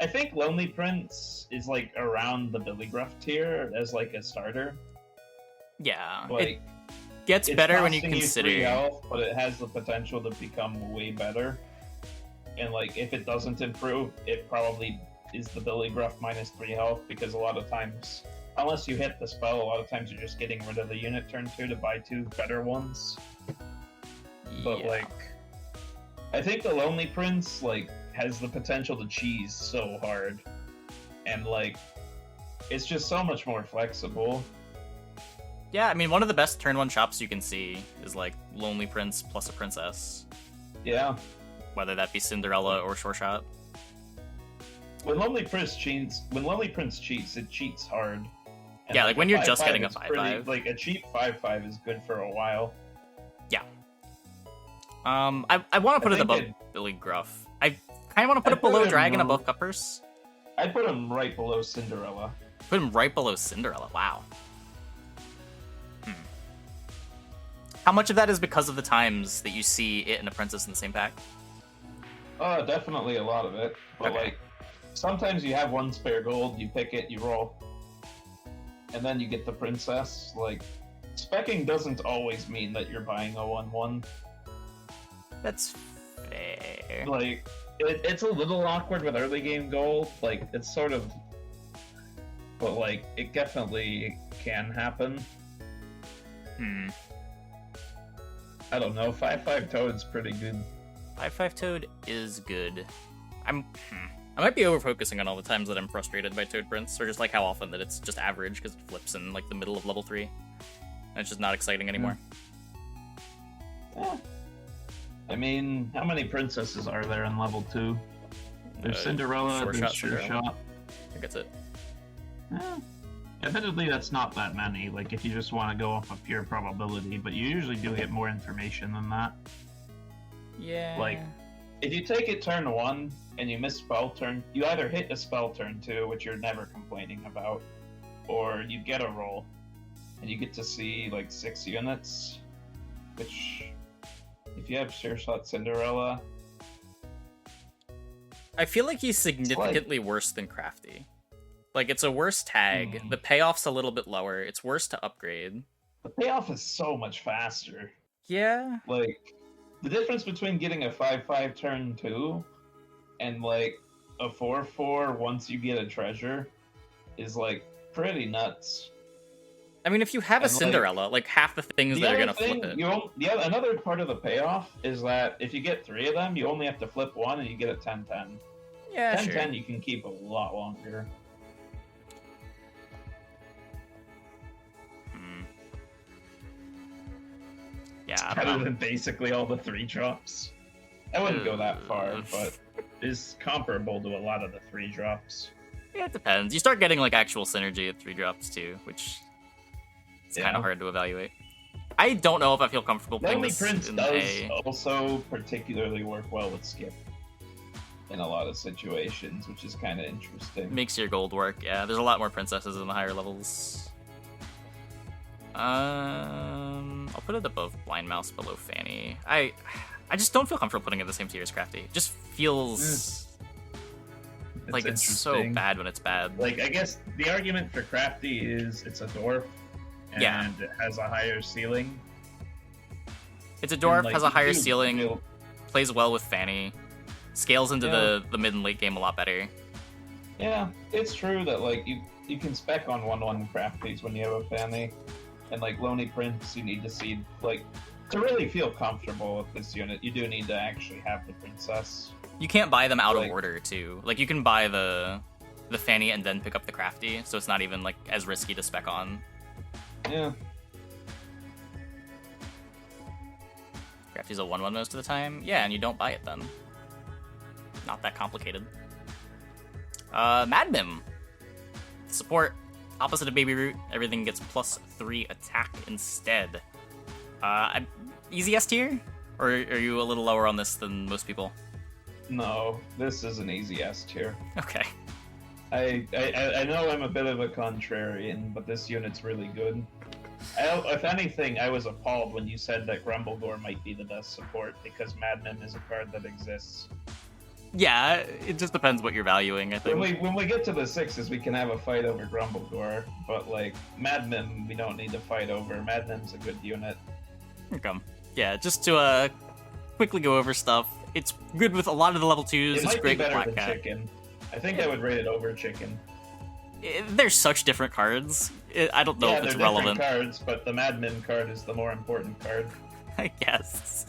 I think Lonely Prince is, like, around the Billy Gruff tier as, like, a starter. Yeah, Like, it gets it's better when you costing consider... 3 health, but it has the potential to become way better. And, like, if it doesn't improve, it probably is the Billy Gruff -3 health, because a lot of times, unless you hit the spell, a lot of times you're just getting rid of the unit turn 2 to buy 2 better ones. But, Yeah. like, I think the Lonely Prince, like, has the potential to cheese so hard, and like it's just so much more flexible. Yeah, I mean, one of the best turn 1 shops you can see is like Lonely Prince plus a princess. Yeah. Whether that be Cinder-Ella or Sureshot. When Lonely Prince cheats, it cheats hard. And yeah, like when you're just 5/5 getting a is 5/5. Like a cheap 5/5 is good for a while. Yeah. I want to put it above Billy Gruff. I kind of want to put it below Dragon, above Cutpurse. I'd put him right below Cinder-Ella. Put him right below Cinder-Ella. Wow. How much of that is because of the times that you see it and a princess in the same pack? Definitely a lot of it. But Okay. like, sometimes you have 1 spare gold, you pick it, you roll, and then you get the princess. Like, speccing doesn't always mean that you're buying a 1/1. That's fair. Like, it's a little awkward with early game gold. Like, it's sort of, but like, it definitely can happen. I don't know. 5/5 Toad's pretty good. 5/5 Toad is good. I might be over focusing on all the times that I'm frustrated by Toad Prince, or just like how often that it's just average because it flips in like the middle of level 3, and it's just not exciting anymore. Yeah. I mean, how many princesses are there in level 2? There's Cinder-Ella, there's Sureshot. I think that's it. Admittedly, that's not that many, like if you just want to go off of pure probability, but you usually do get more information than that. Yeah. Like, if you take it turn 1 and you miss spell turn, you either hit a spell turn 2, which you're never complaining about, or you get a roll, and you get to see like 6 units, which, if you have Sureshot Cinder-Ella... I feel like he's significantly worse than Crafty. Like, it's a worse tag, the payoff's a little bit lower, it's worse to upgrade. The payoff is so much faster. Yeah. Like, the difference between getting a 5/5 turn 2 and like a 4/4 once you get a treasure is like pretty nuts. I mean, if you have a And, like, Cinder-Ella, like half the things that are gonna flip it. Another part of the payoff is that if you get 3 of them, you only have to flip 1 and you get a 10/10. Yeah, 10/10 sure. you can keep a lot longer. Yeah, Better than basically all the 3 drops. I wouldn't go that far, but it's comparable to a lot of the 3 drops. Yeah, it depends. You start getting like actual synergy at 3 drops too, which is kind of hard to evaluate. I don't know if I feel comfortable playing Lonely this Prince in does A. also particularly work well with Skip in a lot of situations, which is kind of interesting. Makes your gold work. Yeah, there's a lot more princesses in the higher levels. I'll put it above Blind Mouse, below Fanny. I just don't feel comfortable putting it in the same tier as Crafty. It just feels like it's so bad when it's bad. Like, I guess the argument for Crafty is it's a dwarf, and it has a higher ceiling. It's a dwarf, like, has a higher ceiling, plays well with Fanny, scales into the mid and late game a lot better. Yeah, it's true that like you can spec on 1/1 Crafties when you have a Fanny, and like Lonely Prince, you need to see like to really feel comfortable with this unit. You do need to actually have the princess. You can't buy them out of order too. Like you can buy the Fanny and then pick up the Crafty, so it's not even like as risky to spec on. Yeah. Crafty's a 1/1 most of the time. Yeah, and you don't buy it then. Not that complicated. Mad Mim. Support. Opposite of Baby Root, everything gets +3 attack instead. Easy S tier? Or are you a little lower on this than most people? No, this is an easy S tier. Okay. I know I'm a bit of a contrarian, but this unit's really good. If anything, I was appalled when you said that Grumblegore might be the best support, because Mad Mim is a card that exists. Yeah, it just depends what you're valuing, I think. When we get to the 6s, we can have a fight over Grumblegore, but like, Mad Mim, we don't need to fight over. Mad Mim's a good unit. Okay. Yeah, just to quickly go over stuff. It's good with a lot of the level 2s. It's great with Black Cat. Chicken. I think I would rate it over Chicken. They're such different cards. I don't know if it's relevant. Different cards, but the Mad Mim card is the more important card. I guess.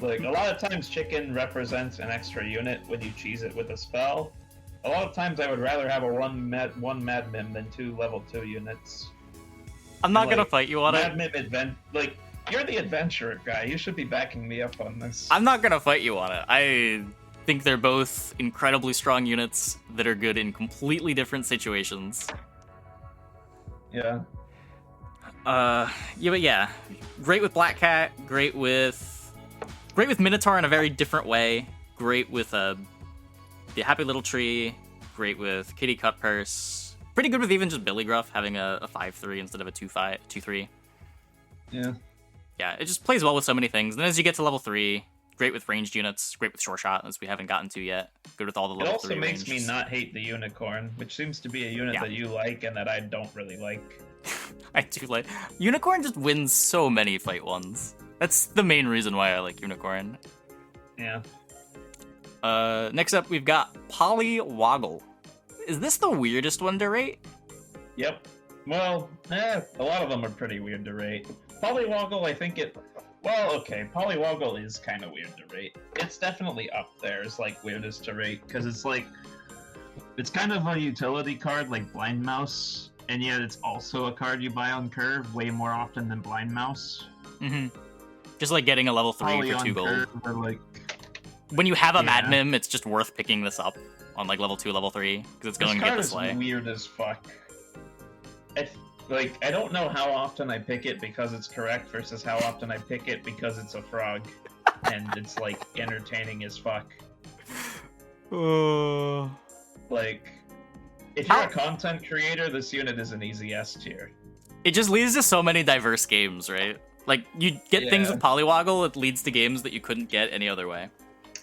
Like, a lot of times chicken represents an extra unit when you cheese it with a spell. A lot of times I would rather have a one Mad Mim than 2 level 2 units. I'm not gonna fight you on Mad Mim like, you're the adventurer guy. You should be backing me up on this. I'm not gonna fight you on it. I think they're both incredibly strong units that are good in completely different situations. Yeah. But yeah. Great with Black Cat, great with Minotaur in a very different way. Great with the Happy Little Tree, great with Kitty Cutpurse. Pretty good with even just Billy Gruff having a 5/3 instead of a 2/3. Yeah. Yeah, it just plays well with so many things. And then as you get to level 3, great with ranged units, great with Sure Shot, as we haven't gotten to yet. Good with all the level 3 It also makes ranged. me not hate the Unicorn, which seems to be a unit that you like and that I don't really like. I do like... Unicorn just wins so many fight ones. That's the main reason why I like Unicorn. Yeah. Next up, we've got Polywoggle. Is this the weirdest one to rate? Yep. Well, a lot of them are pretty weird to rate. Polywoggle, I think it... Well, okay, Polywoggle is kind of weird to rate. It's definitely up there as, like, weirdest to rate, because it's, like... It's kind of a utility card, like Blind Mouse, and yet it's also a card you buy on curve way more often than Blind Mouse. Mm-hmm. Just like getting a level 3 Poly for 2 gold. Or, like... When you have a Mad Mim, it's just worth picking this up on, like, level 2, level 3, because it's going to get this way. This card is weird as fuck. I don't know how often I pick it because it's correct versus how often I pick it because it's a frog and it's like entertaining as fuck. Like, if you're a content creator, this unit is an easy S tier. It just leads to so many diverse games, right? Like, you get things with Polywoggle, it leads to games that you couldn't get any other way.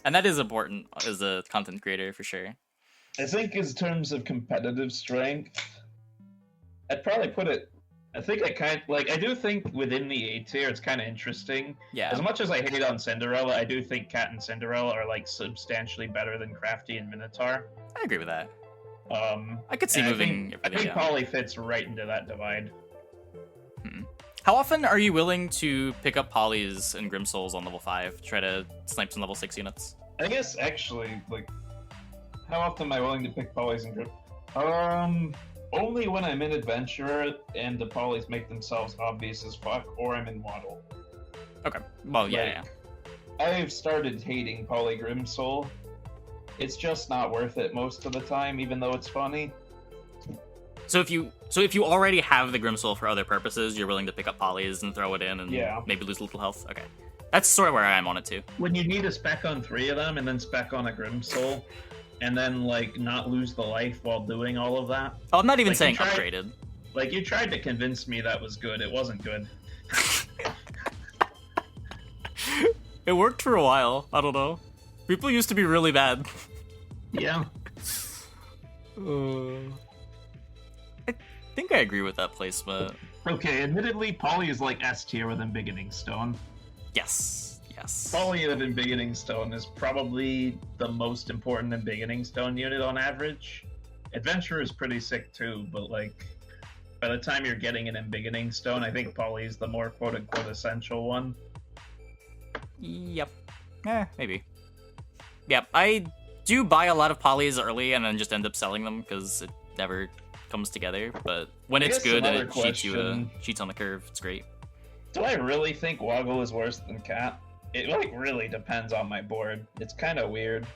And that is important as a content creator, for sure. I think in terms of competitive strength, I'd probably put it... I think I do think within the A tier, it's kind of interesting. Yeah. As much as I hate on Cinder-Ella, I do think Cat and Cinder-Ella are, like, substantially better than Crafty and Minotaur. I agree with that. I could see moving I think Poly fits right into that divide. How often are you willing to pick up Polys and Grimsouls on level 5, try to snipe some level 6 units? I guess, actually, like, how often am I willing to pick Polys and Grimsouls? Only when I'm in Adventurer and the Polys make themselves obvious as fuck, or I'm in Waddle. Okay. Well, yeah. I've started hating Poly Grimsoul. It's just not worth it most of the time, even though it's funny. So if you already have the Grimsoul for other purposes, you're willing to pick up Polys and throw it in and maybe lose a little health? Okay. That's sort of where I am on it, too. When you need a spec on 3 of them, and then spec on a Grimsoul, and then, like, not lose the life while doing all of that. Oh, I'm not even saying upgraded. Like, you tried to convince me that was good. It wasn't good. It worked for a while. I don't know. People used to be really bad. Yeah. I think I agree with that placement. Okay, admittedly, Poly is like S tier within Beginning Stone. Yes. Poly within Beginning Stone is probably the most important in Beginning Stone unit on average. Adventure is pretty sick too, but like, by the time you're getting it in Beginning Stone, I think Poly is the more quote-unquote essential one. Yep. Maybe. Yep, I do buy a lot of Polys early and then just end up selling them because it never comes together, but when it's good and it cheats on the curve, it's great. Do I really think Woggle is worse than Cat? It, like, really depends on my board. It's kind of weird.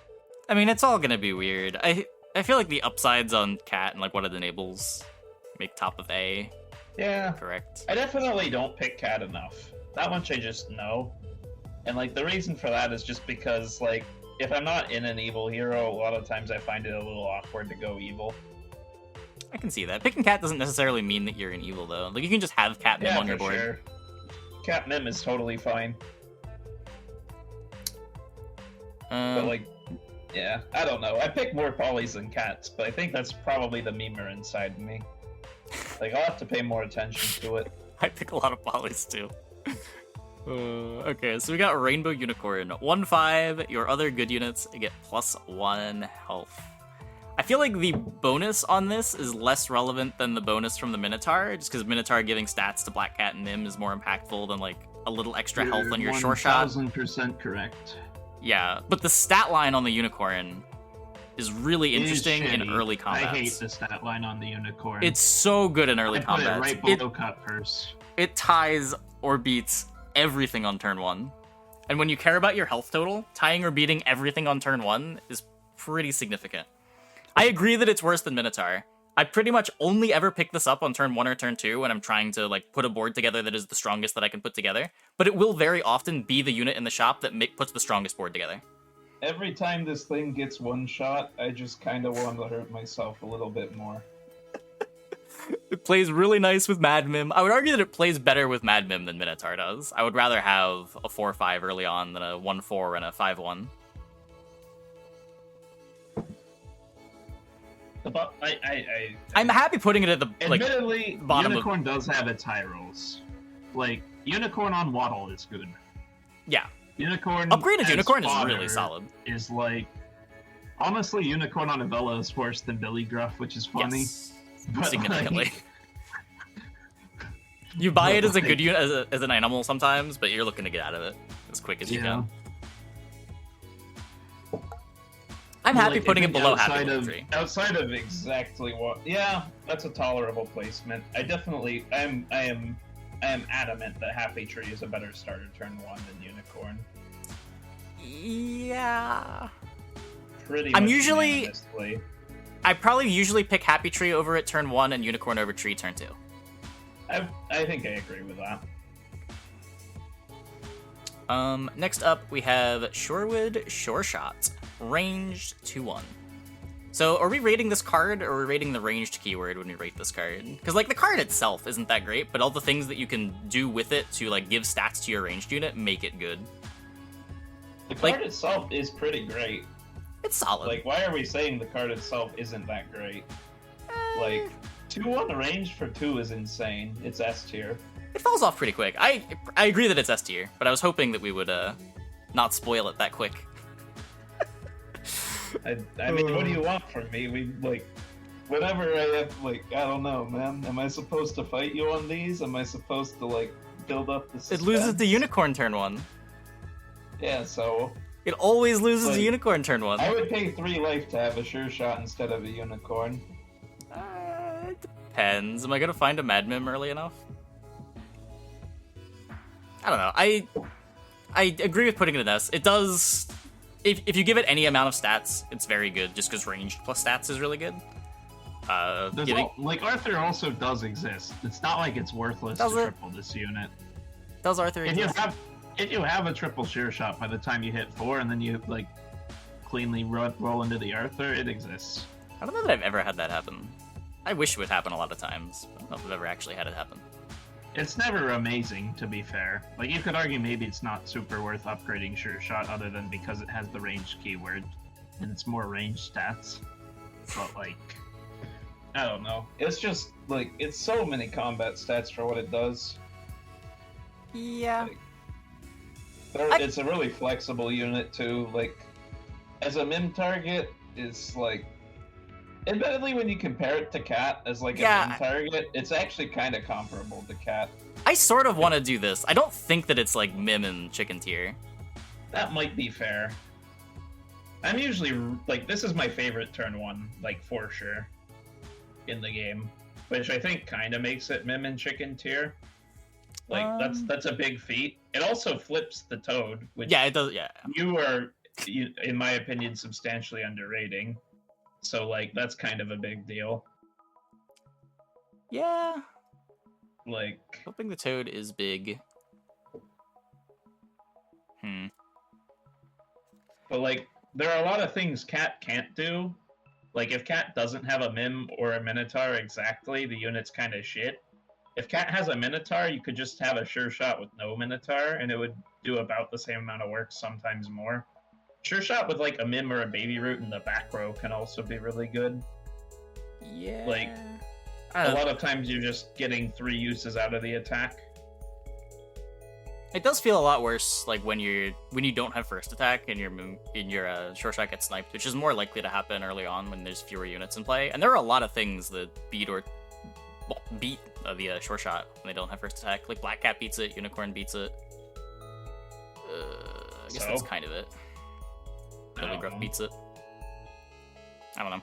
I mean, it's all gonna be weird. I feel like the upsides on Cat and, like, what it enables make top of A. Yeah. Correct. I definitely don't pick Cat enough. That much I just know. And, like, the reason for that is just because, like, if I'm not in an evil hero, a lot of times I find it a little awkward to go evil. I can see that. Picking Cat doesn't necessarily mean that you're in evil, though. Like, you can just have Cat Mim on your board. Sure. Cat Mim is totally fine. But, like, yeah, I don't know. I pick more Polys than Cats, but I think that's probably the memer inside me. Like, I'll have to pay more attention to it. I pick a lot of Polys, too. Okay, so we got Rainbow Unicorn. 1/5, your other good units get +1 health. I feel like the bonus on this is less relevant than the bonus from the Minotaur, just because Minotaur giving stats to Black Cat and Nim is more impactful than, like, a little extra health on your Sure Shot. 1000% correct. Yeah, but the stat line on the Unicorn is really interesting in early combats. I hate the stat line on the Unicorn. It's so good in early combats. Put it right below Cutpurse. It ties or beats everything on turn 1. And when you care about your health total, tying or beating everything on turn 1 is pretty significant. I agree that it's worse than Minotaur. I pretty much only ever pick this up on turn 1 or turn 2 when I'm trying to like put a board together that is the strongest that I can put together, but it will very often be the unit in the shop that puts the strongest board together. Every time this thing gets one shot, I just kind of want to hurt myself a little bit more. It plays really nice with Mad Mim. I would argue that it plays better with Mad Mim than Minotaur does. I would rather have a 4-5 early on than a 1-4 and a 5-1. I'm happy putting it at the admittedly, bottom. Unicorn does have its high rolls. Like, Unicorn on Waddle is good. Yeah. Unicorn upgraded Unicorn is really solid. Is like, honestly, Unicorn on Avella is worse than Billy Gruff, which is funny. Yes, significantly. Like, you buy it as a good unit, as an animal sometimes, but you're looking to get out of it as quick as you can. I'm happy putting it below Happy Tree. Outside of exactly what, yeah, that's a tolerable placement. I am adamant that Happy Tree is a better starter turn 1 than Unicorn. Yeah. I probably usually pick Happy Tree over at turn 1 and Unicorn over Tree turn 2. I think I agree with that. Next up we have Surewood Sureshot. Ranged 2-1. So are we rating this card, or are we rating the ranged keyword when we rate this card? Because like the card itself isn't that great, but all the things that you can do with it to like give stats to your ranged unit make it good. The card itself is pretty great. It's solid. Like, why are we saying the card itself isn't that great? Like, 2-1 ranged for 2 is insane. It's S tier. It falls off pretty quick. I agree that it's S tier, but I was hoping that we would not spoil it that quick. I mean, what do you want from me? We, like, whenever I have, like, I don't know, man. Am I supposed to fight you on these? Am I supposed to, like, build up the suspense? It loses the Unicorn turn 1. Yeah, so... It always loses the Unicorn turn 1. I would pay 3 life to have a Sure Shot instead of a Unicorn. It depends. Am I gonna find a Mad Mim early enough? I don't know. I agree with putting it in S. It does... If you give it any amount of stats, it's very good, just because ranged plus stats is really good. Like, Arthur also does exist. It's not like it's worthless to triple this unit. Does Arthur exist? If you have a triple Sure Shot by the time you hit 4, and then you, like, cleanly roll into the Arthur, it exists. I don't know that I've ever had that happen. I wish it would happen a lot of times, but I don't know if I've ever actually had it happen. It's never amazing, to be fair. Like, you could argue maybe it's not super worth upgrading Sure Shot other than because it has the ranged keyword, and it's more ranged stats. But, like, I don't know. It's just, like, it's so many combat stats for what it does. Yeah. It's a really flexible unit, too. Like, as a Mim target, it's, like... Admittedly, when you compare it to Cat as, like, a Mim target, it's actually kind of comparable to Cat. I sort of want to do this. I don't think that it's, like, Mim and Chicken tier. That might be fair. I'm usually... Like, this is my favorite turn 1, like, for sure, in the game. Which I think kind of makes it Mim and Chicken tier. Like, that's a big feat. It also flips the Toad, which it does. Yeah, you are, in my opinion, substantially underrating. So, like, that's kind of a big deal. Yeah. Like, flipping the Toad is big. But, like, there are a lot of things Cat can't do. Like, if Cat doesn't have a Mim or a Minotaur exactly, the unit's kind of shit. If Cat has a Minotaur, you could just have a Sure Shot with no Minotaur, and it would do about the same amount of work, sometimes more. Sure Shot with, like, a Mim or a Baby Root in the back row can also be really good. Yeah. Like, a lot of times you're just getting 3 uses out of the attack. It does feel a lot worse, like, when you don't have first attack and your Sure Shot gets sniped, which is more likely to happen early on when there's fewer units in play. And there are a lot of things that beat the Sure Shot when they don't have first attack. Like, Black Cat beats it, Unicorn beats it. I guess that's kind of it. Billy Gruff beats it. I don't know.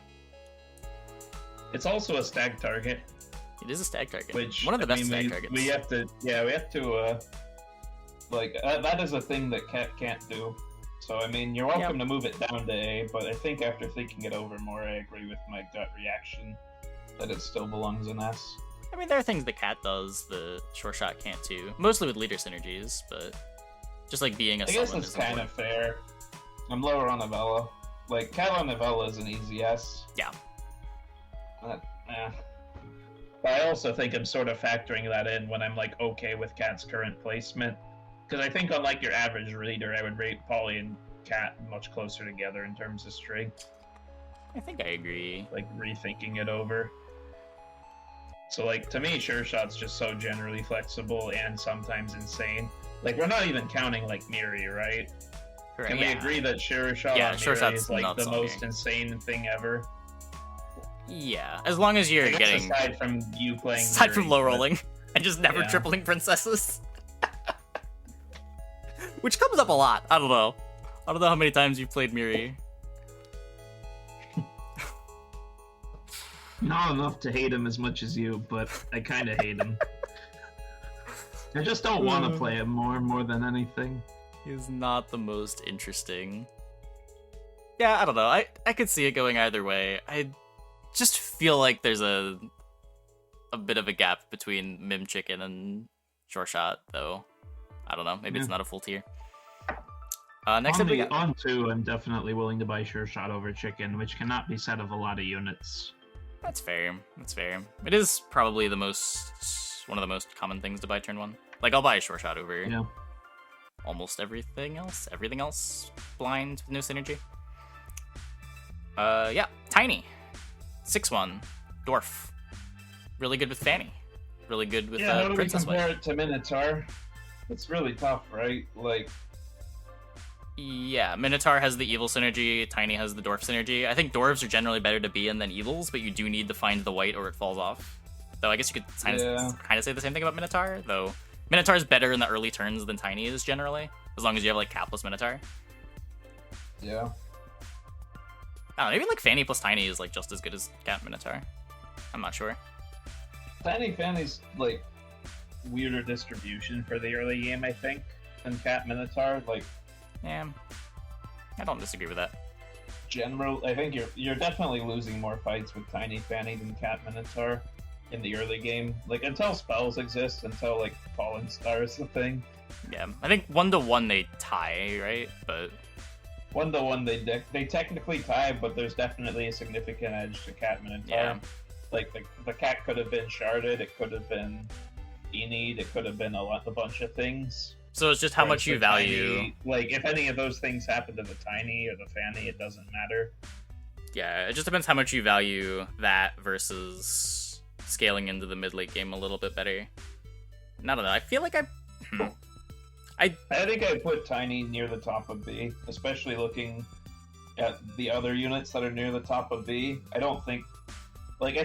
It's also a stag target. It is a stag target. Which, one of the best stag targets. We have to, that is a thing that Cat can't do. So, I mean, you're welcome to move it down to A, but I think after thinking it over more, I agree with my gut reaction that it still belongs in S. I mean, there are things the Cat does the Sureshot can't do. Mostly with leader synergies, but just like being a I guess it's kind of fair. I'm lower on Novella. Like, Cat on Novella is an easy S. Yeah. But I also think I'm sort of factoring that in when I'm, like, okay with Cat's current placement. Because I think on, like, your average reader, I would rate Poly and Cat much closer together in terms of strength. I think I agree. Like, rethinking it over. So, like, to me, Sureshot's just so generally flexible and sometimes insane. Like, we're not even counting, like, Miri, right? Can we agree that Sureshot is, like, the most insane thing ever? Yeah, as long as you're getting... Aside from you playing Aside from low rolling and just never tripling princesses. Which comes up a lot. I don't know how many times you've played Miri. Not enough to hate him as much as you, but I kind of hate him. I just don't want to play him more than anything. He's not the most interesting. Yeah, I don't know. I could see it going either way. I just feel like there's a bit of a gap between Mim Chicken and Sureshot, though. I don't know. Maybe it's not a full tier. Next up, on 2, I'm definitely willing to buy Sureshot over Chicken, which cannot be said of a lot of units. That's fair. It is probably one of the most common things to buy turn 1. Like, I'll buy a Sureshot over almost everything else. Everything else blind with no synergy. Tiny. 6-1. Dwarf. Really good with Fanny. Really good with how do we Princess compare it to Minotaur? It's really tough, right? Like... Yeah, Minotaur has the evil synergy, Tiny has the dwarf synergy. I think dwarves are generally better to be in than evils, but you do need to find the white or it falls off. Though I guess you could kind of say the same thing about Minotaur, though Minotaur is better in the early turns than Tiny is generally, as long as you have like capless Minotaur. Yeah. I don't know, maybe like Fanny plus Tiny is like just as good as Cat Minotaur. I'm not sure. Fanny's like weirder distribution for the early game, I think, than Cat Minotaur. Like, yeah, I don't disagree with that. I think you're definitely losing more fights with Tiny Fanny than Cat Minotaur in the early game. Like, until spells exist, until like Fallen Star is the thing. Yeah, I think 1-1 they tie, right? But 1-1 they technically tie, but there's definitely a significant edge to Cat Minotaur. Yeah. Like the cat could have been sharded, it could have been Enid, it could have been a bunch of things. So it's just how much you value. Tiny, like, if any of those things happen to the Tiny or the Fanny, it doesn't matter. Yeah, it just depends how much you value that versus scaling into the mid-late game a little bit better. I don't know. I feel like I think I put Tiny near the top of B, especially looking at the other units that are near the top of B. I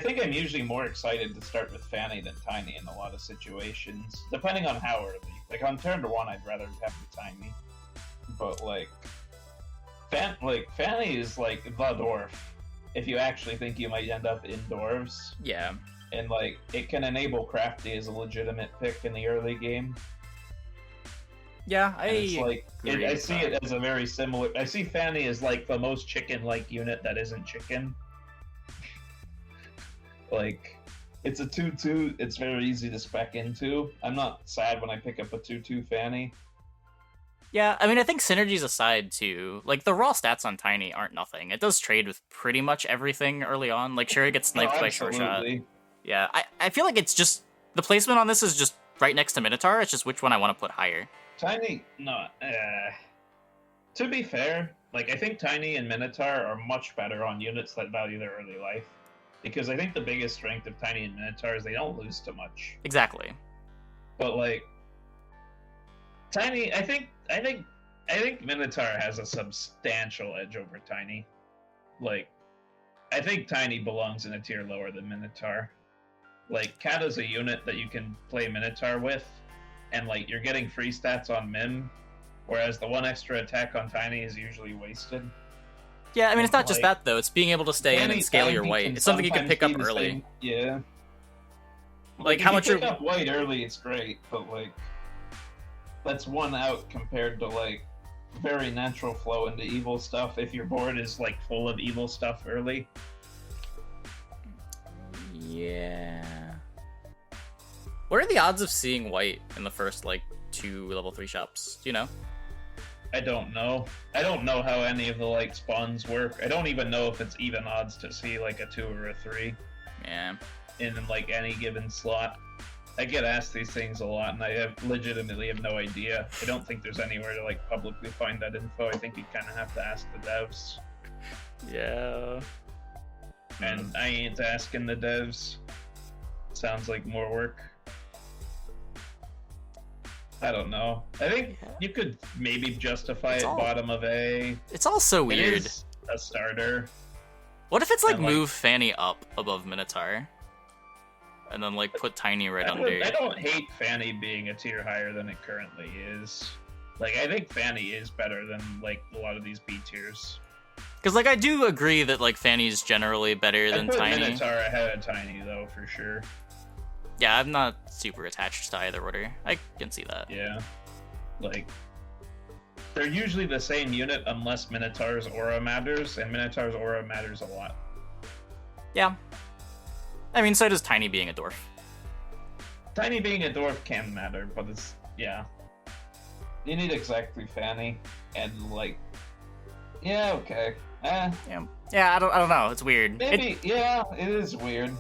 think I'm usually more excited to start with Fanny than Tiny in a lot of situations, depending on how early. Like, on turn 1, I'd rather have the Tiny. But, Fanny is, like, the dwarf, if you actually think you might end up in dwarves. Yeah. And, like, it can enable Crafty as a legitimate pick in the early game. Yeah, I see it as a very similar... I see Fanny as, like, the most chicken-like unit that isn't chicken. Like, it's a 2-2, it's very easy to spec into. I'm not sad when I pick up a 2-2 Fanny. Yeah, I mean, I think synergies aside, too, like, the raw stats on Tiny aren't nothing. It does trade with pretty much everything early on. Like, sure, it gets sniped by Sureshot. Yeah, I feel like it's just... The placement on this is just right next to Minotaur. It's just which one I want to put higher. Tiny... No, to be fair, like, I think Tiny and Minotaur are much better on units that value their early life. Because I think the biggest strength of Tiny and Minotaur is they don't lose too much. Exactly. But, like... Tiny... I think Minotaur has a substantial edge over Tiny. Like, I think Tiny belongs in a tier lower than Minotaur. Like, Cat is a unit that you can play Minotaur with, and, like, you're getting free stats on Mim, whereas the one extra attack on Tiny is usually wasted. Yeah, I mean, it's not just Like, that, though. It's being able to stay in and scale your white. It's something you can pick up early. Yeah. Like, how much you pick up white early, it's great, but, like, that's one out compared to, like, very natural flow into evil stuff if your board is, like, full of evil stuff early. Yeah. What are the odds of seeing white in the first, like, 2 level 3 shops? Do you know? I don't know. I don't know how any of the, like, spawns work. I don't even know if it's even odds to see, like, a 2 or a 3. Yeah. In, like, any given slot. I get asked these things a lot, and I legitimately have no idea. I don't think there's anywhere to, like, publicly find that info. I think you kind of have to ask the devs. Yeah. And I ain't asking the devs. Sounds like more work. I don't know. I think you could maybe justify it bottom of A. It's all so weird. It is a starter. What if it's like move Fanny up above Minotaur? And then like put Tiny right under. I don't hate Fanny being a tier higher than it currently is. Like, I think Fanny is better than like a lot of these B tiers. Because like I do agree that like Fanny's generally better than Tiny. Minotaur ahead of Tiny though, for sure. Yeah, I'm not super attached to either order. I can see that. Yeah. Like, they're usually the same unit unless Minotaur's aura matters, and Minotaur's aura matters a lot. Yeah. I mean, so does Tiny being a dwarf. Tiny being a dwarf can matter, but it's, yeah. You need exactly Fanny, and like, yeah, okay. Yeah, I don't know. It's weird. Maybe, yeah, it is weird.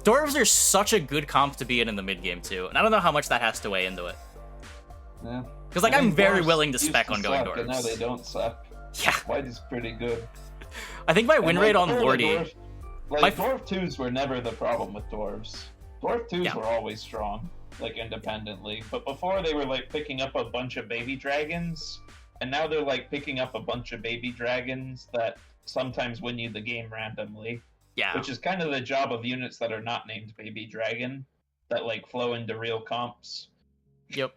Dwarves are such a good comp to be in the mid game too, and I don't know how much that has to weigh into it. Yeah. Because like I'm very willing to spec on going dwarves. And now they don't suck. Yeah. White is pretty good. I think my win rate on Lordy. Dwarf 2s were never the problem with dwarves. Dwarf 2s were always strong, like independently. But before they were like picking up a bunch of baby dragons, and now they're like picking up a bunch of baby dragons that sometimes win you the game randomly. Yeah. Which is kind of the job of units that are not named Baby Dragon, that like flow into real comps. Yep.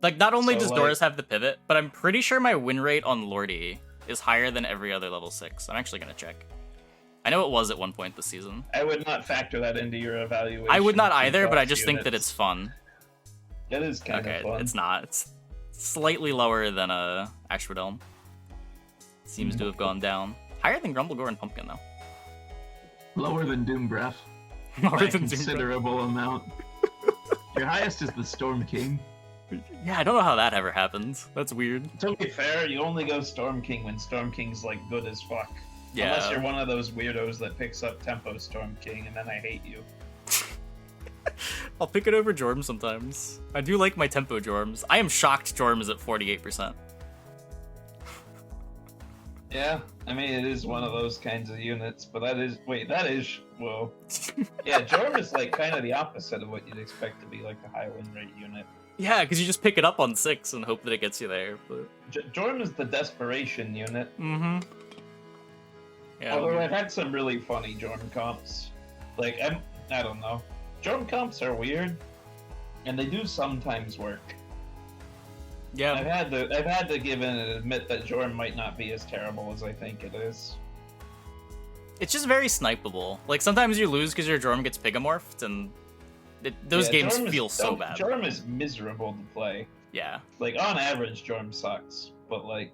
Like, not only So, does like, Doris have the pivot, but I'm pretty sure my win rate on Lordy is higher than every other level 6. I'm actually going to check. I know it was at one point this season. I would not factor that into your evaluation. I would not either, but I just think that it's fun. It is kind of fun. It's not. It's slightly lower than Ashwood Seems to have gone down. Higher than Grumblegore and Pumpkin, though. Lower than Doom Breath. Lower By than a considerable amount. Your highest is the Storm King. Yeah, I don't know how that ever happens. That's weird. To be fair, you only go Storm King when Storm King's like good as fuck. Yeah. Unless you're one of those weirdos that picks up Tempo Storm King, and then I hate you. I'll pick it over Jorm sometimes. I do like my Tempo Jorms. I am shocked Jorm is at 48%. Yeah, I mean, it is one of those kinds of units, but well, yeah, Jorm is like kind of the opposite of what you'd expect to be like a high win rate unit. Yeah, because you just pick it up on 6 and hope that it gets you there. But... Jorm is the desperation unit. Mm-hmm. Yeah, although I've had some really funny Jorm comps. Like, I don't know. Jorm comps are weird, and they do sometimes work. Yeah. I've had to give in and admit that Jorm might not be as terrible as I think it is. It's just very snipeable. Like, sometimes you lose because your Jorm gets pigamorphed, and those games feel so bad. Jorm is miserable to play. Yeah. Like, on average, Jorm sucks. But, like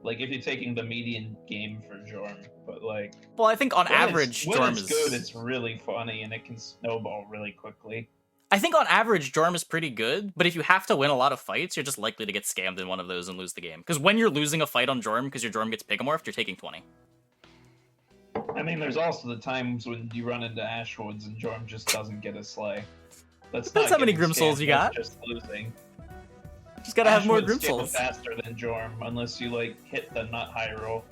if you're taking the median game for Jorm, but, like... Well, I think on average, Jorm is... When it's good, it's really funny, and it can snowball really quickly. I think on average, Jorm is pretty good, but if you have to win a lot of fights, you're just likely to get scammed in one of those and lose the game. Because when you're losing a fight on Jorm because your Jorm gets pigamorphed, you're taking 20. I mean, there's also the times when you run into Ashwoods and Jorm just doesn't get a slay. That's how many Grim Souls you got. Just losing. Just gotta have more Ashwoods Grim skip Souls. faster than Jorm, unless you like hit the nut high roll,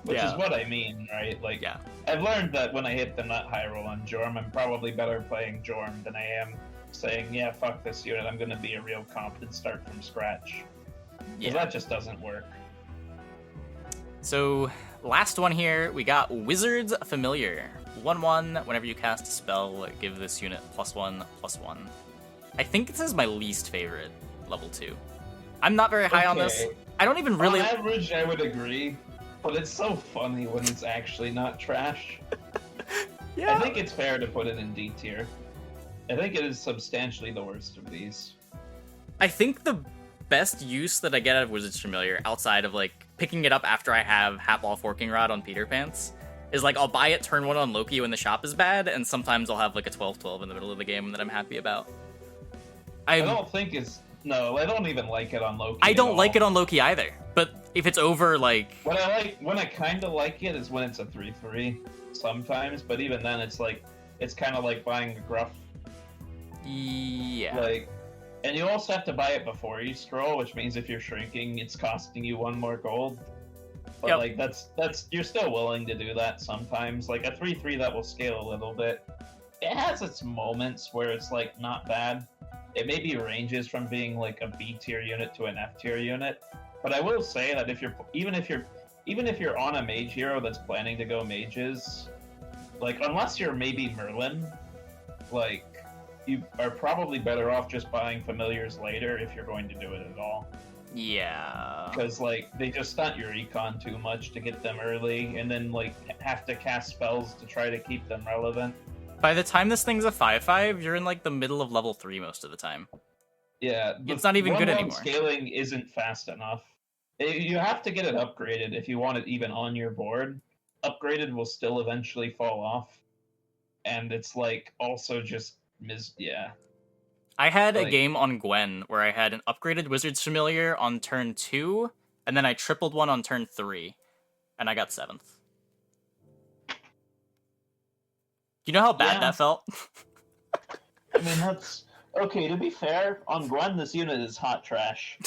which is what I mean, right? Like, I've learned that when I hit the nut high roll on Jorm, I'm probably better playing Jorm than I am saying, yeah, fuck this unit, I'm gonna be a real comp and start from scratch. Because that just doesn't work. So, last one here, we got Wizard's Familiar. 1/1, whenever you cast a spell, give this unit +1/+1. I think this is my least favorite level 2. I'm not very high on this. I don't even really... On average, I would agree, but it's so funny when it's actually not trash. Yeah. I think it's fair to put it in D tier. I think it is substantially the worst of these. I think the best use that I get out of Wizard's Familiar, outside of, like, picking it up after I have Hat-Ball Forking Rod on Peter Pants, is, like, I'll buy it turn 1 on Loki when the shop is bad, and sometimes I'll have, like, a 12-12 in the middle of the game that I'm happy about. I don't think it's... No, I don't even like it on Loki. I don't like it on Loki either, but if it's over, like... When I kind of like it is when it's a 3-3 sometimes, but even then it's like... It's kind of like buying a Gruff. Yeah. Like... And you also have to buy it before you scroll, which means if you're shrinking, it's costing you 1 more gold. But Yep. like that's you're still willing to do that sometimes. Like a 3-3 that will scale a little bit. It has its moments where it's like not bad. It maybe ranges from being like a B tier unit to an F tier unit. But I will say that even if you're on a mage hero that's planning to go mages, like unless you're maybe Merlin, like you are probably better off just buying familiars later if you're going to do it at all. Yeah. Because like they just stunt your econ too much to get them early, and then like have to cast spells to try to keep them relevant. By the time this thing's a 5-5, you're in like the middle of level 3 most of the time. Yeah, It's not even good anymore. Scaling isn't fast enough. You have to get it upgraded if you want it even on your board. Upgraded will still eventually fall off, and it's like also just yeah. I had a Like- game on Gwen where I had an upgraded Wizard's Familiar on turn 2, and then I tripled one on turn 3, and I got 7th. You know how bad Yeah. that felt? I mean, that's okay. To be fair, on Gwen, this unit is hot trash.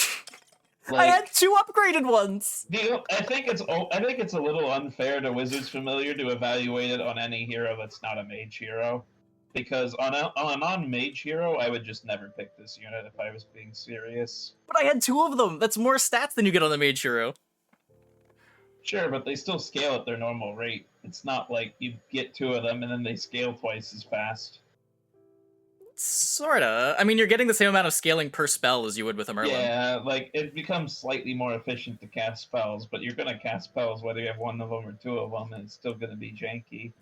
I had 2 upgraded ones! I think it's a little unfair to Wizard's Familiar to evaluate it on any hero that's not a mage hero, because on a non-mage hero, I would just never pick this unit if I was being serious. But I had 2 of them! That's more stats than you get on the Mage Hero. Sure, but they still scale at their normal rate. It's not like you get 2 of them and then they scale twice as fast. Sorta. I mean, you're getting the same amount of scaling per spell as you would with a Merlin. Yeah, like it becomes slightly more efficient to cast spells, but you're gonna cast spells whether you have 1 of them or 2 of them, and it's still gonna be janky.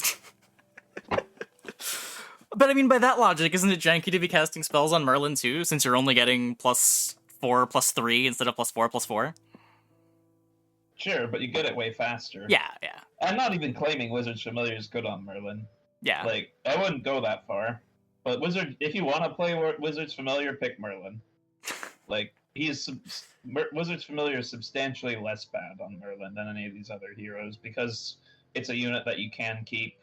But I mean, by that logic, isn't it janky to be casting spells on Merlin too, since you're only getting +4/+3 instead of +4/+4? Sure, but you get it way faster. Yeah. I'm not even claiming Wizard's Familiar is good on Merlin. Yeah. Like, I wouldn't go that far. But if you want to play Wizard's Familiar, pick Merlin. Like, Wizard's Familiar is substantially less bad on Merlin than any of these other heroes, because it's a unit that you can keep,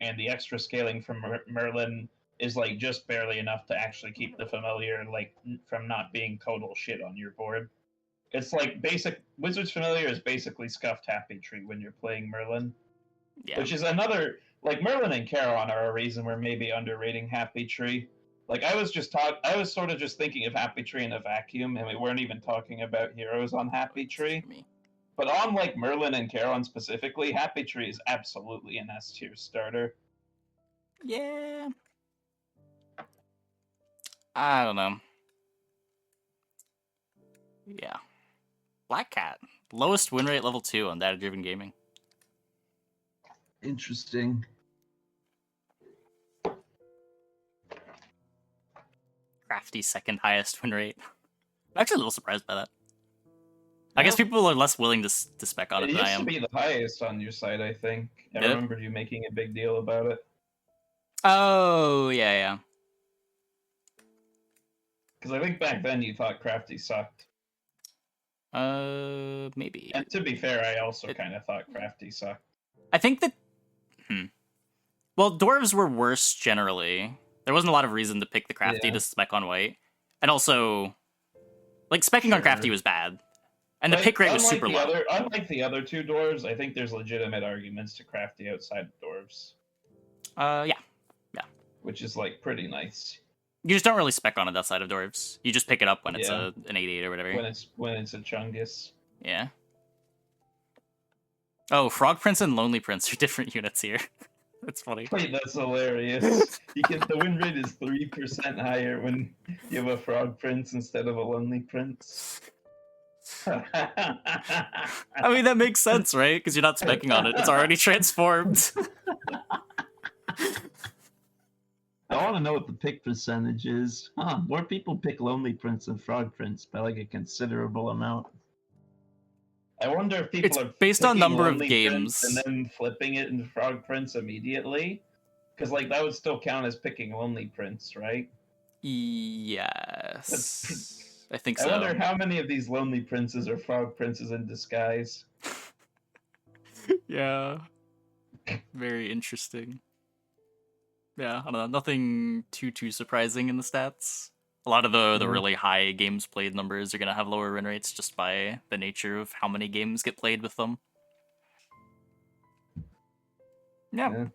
and the extra scaling from Merlin is, like, just barely enough to actually keep the Familiar, like, from not being total shit on your board. It's like Wizard's Familiar is basically scuffed Happy Tree when you're playing Merlin. Yeah. Which is another, like, Merlin and Charon are a reason we're maybe underrating Happy Tree. Like, I was sort of just thinking of Happy Tree in a vacuum, and we weren't even talking about heroes on Happy Tree. Me. But on, like, Merlin and Charon specifically, Happy Tree is absolutely an S tier starter. Yeah. I don't know. Yeah. Black Cat. Lowest win rate level 2 on data-driven gaming. Interesting. Crafty second highest win rate. I'm actually a little surprised by that. I guess people are less willing to spec on it It than I used to am. be the highest on your site, I think. I Did it? remember you making a big deal about it. Oh, yeah. Because I think back then you thought Crafty sucked. Maybe. And to be fair, I also kind of thought Crafty sucked. I think that... Well, dwarves were worse generally. There wasn't a lot of reason to pick the Crafty Yeah. to spec on white. And also, like, specking on Crafty was bad. And the Like, pick rate was unlike super the low. Unlike the other 2 dwarves, I think there's legitimate arguments to Crafty outside of dwarves, Yeah. which is, like, pretty nice You just don't really spec on it outside of dwarves. You just pick it up when it's Yeah. an 8/8 or whatever. when it's a Chungus. Yeah. Oh, Frog Prince and Lonely Prince are different units here. That's funny. Wait, that's hilarious. The win rate is 3% higher when you have a Frog Prince instead of a Lonely Prince. I mean, that makes sense, right? Because you're not specking on it. It's already transformed. I want to know what the pick percentage is. Huh, more people pick Lonely Prince than Frog Prince by like a considerable amount. I wonder if people It's are based on picking number of Lonely games. Prince and then flipping it into Frog Prince immediately. Because like that would still count as picking Lonely Prince, right? Yes. I think I so. wonder how many of these Lonely Princes are Frog Princes in disguise. Yeah. Very interesting. Yeah, I don't know. Nothing too surprising in the stats. A lot of the really high games played numbers are going to have lower win rates just by the nature of how many games get played with them. Yeah.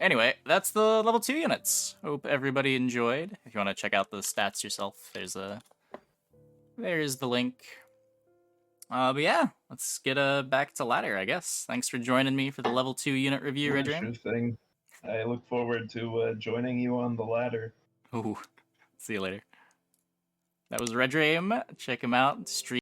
Anyway, that's the level 2 units. Hope everybody enjoyed. If you want to check out the stats yourself, there's the link. But yeah, let's get back to ladder, I guess. Thanks for joining me for the level 2 unit review, Yeah, Redrame. sure thing. I look forward to joining you on the ladder. Ooh, see you later. That was Redrame. Check him out. Stream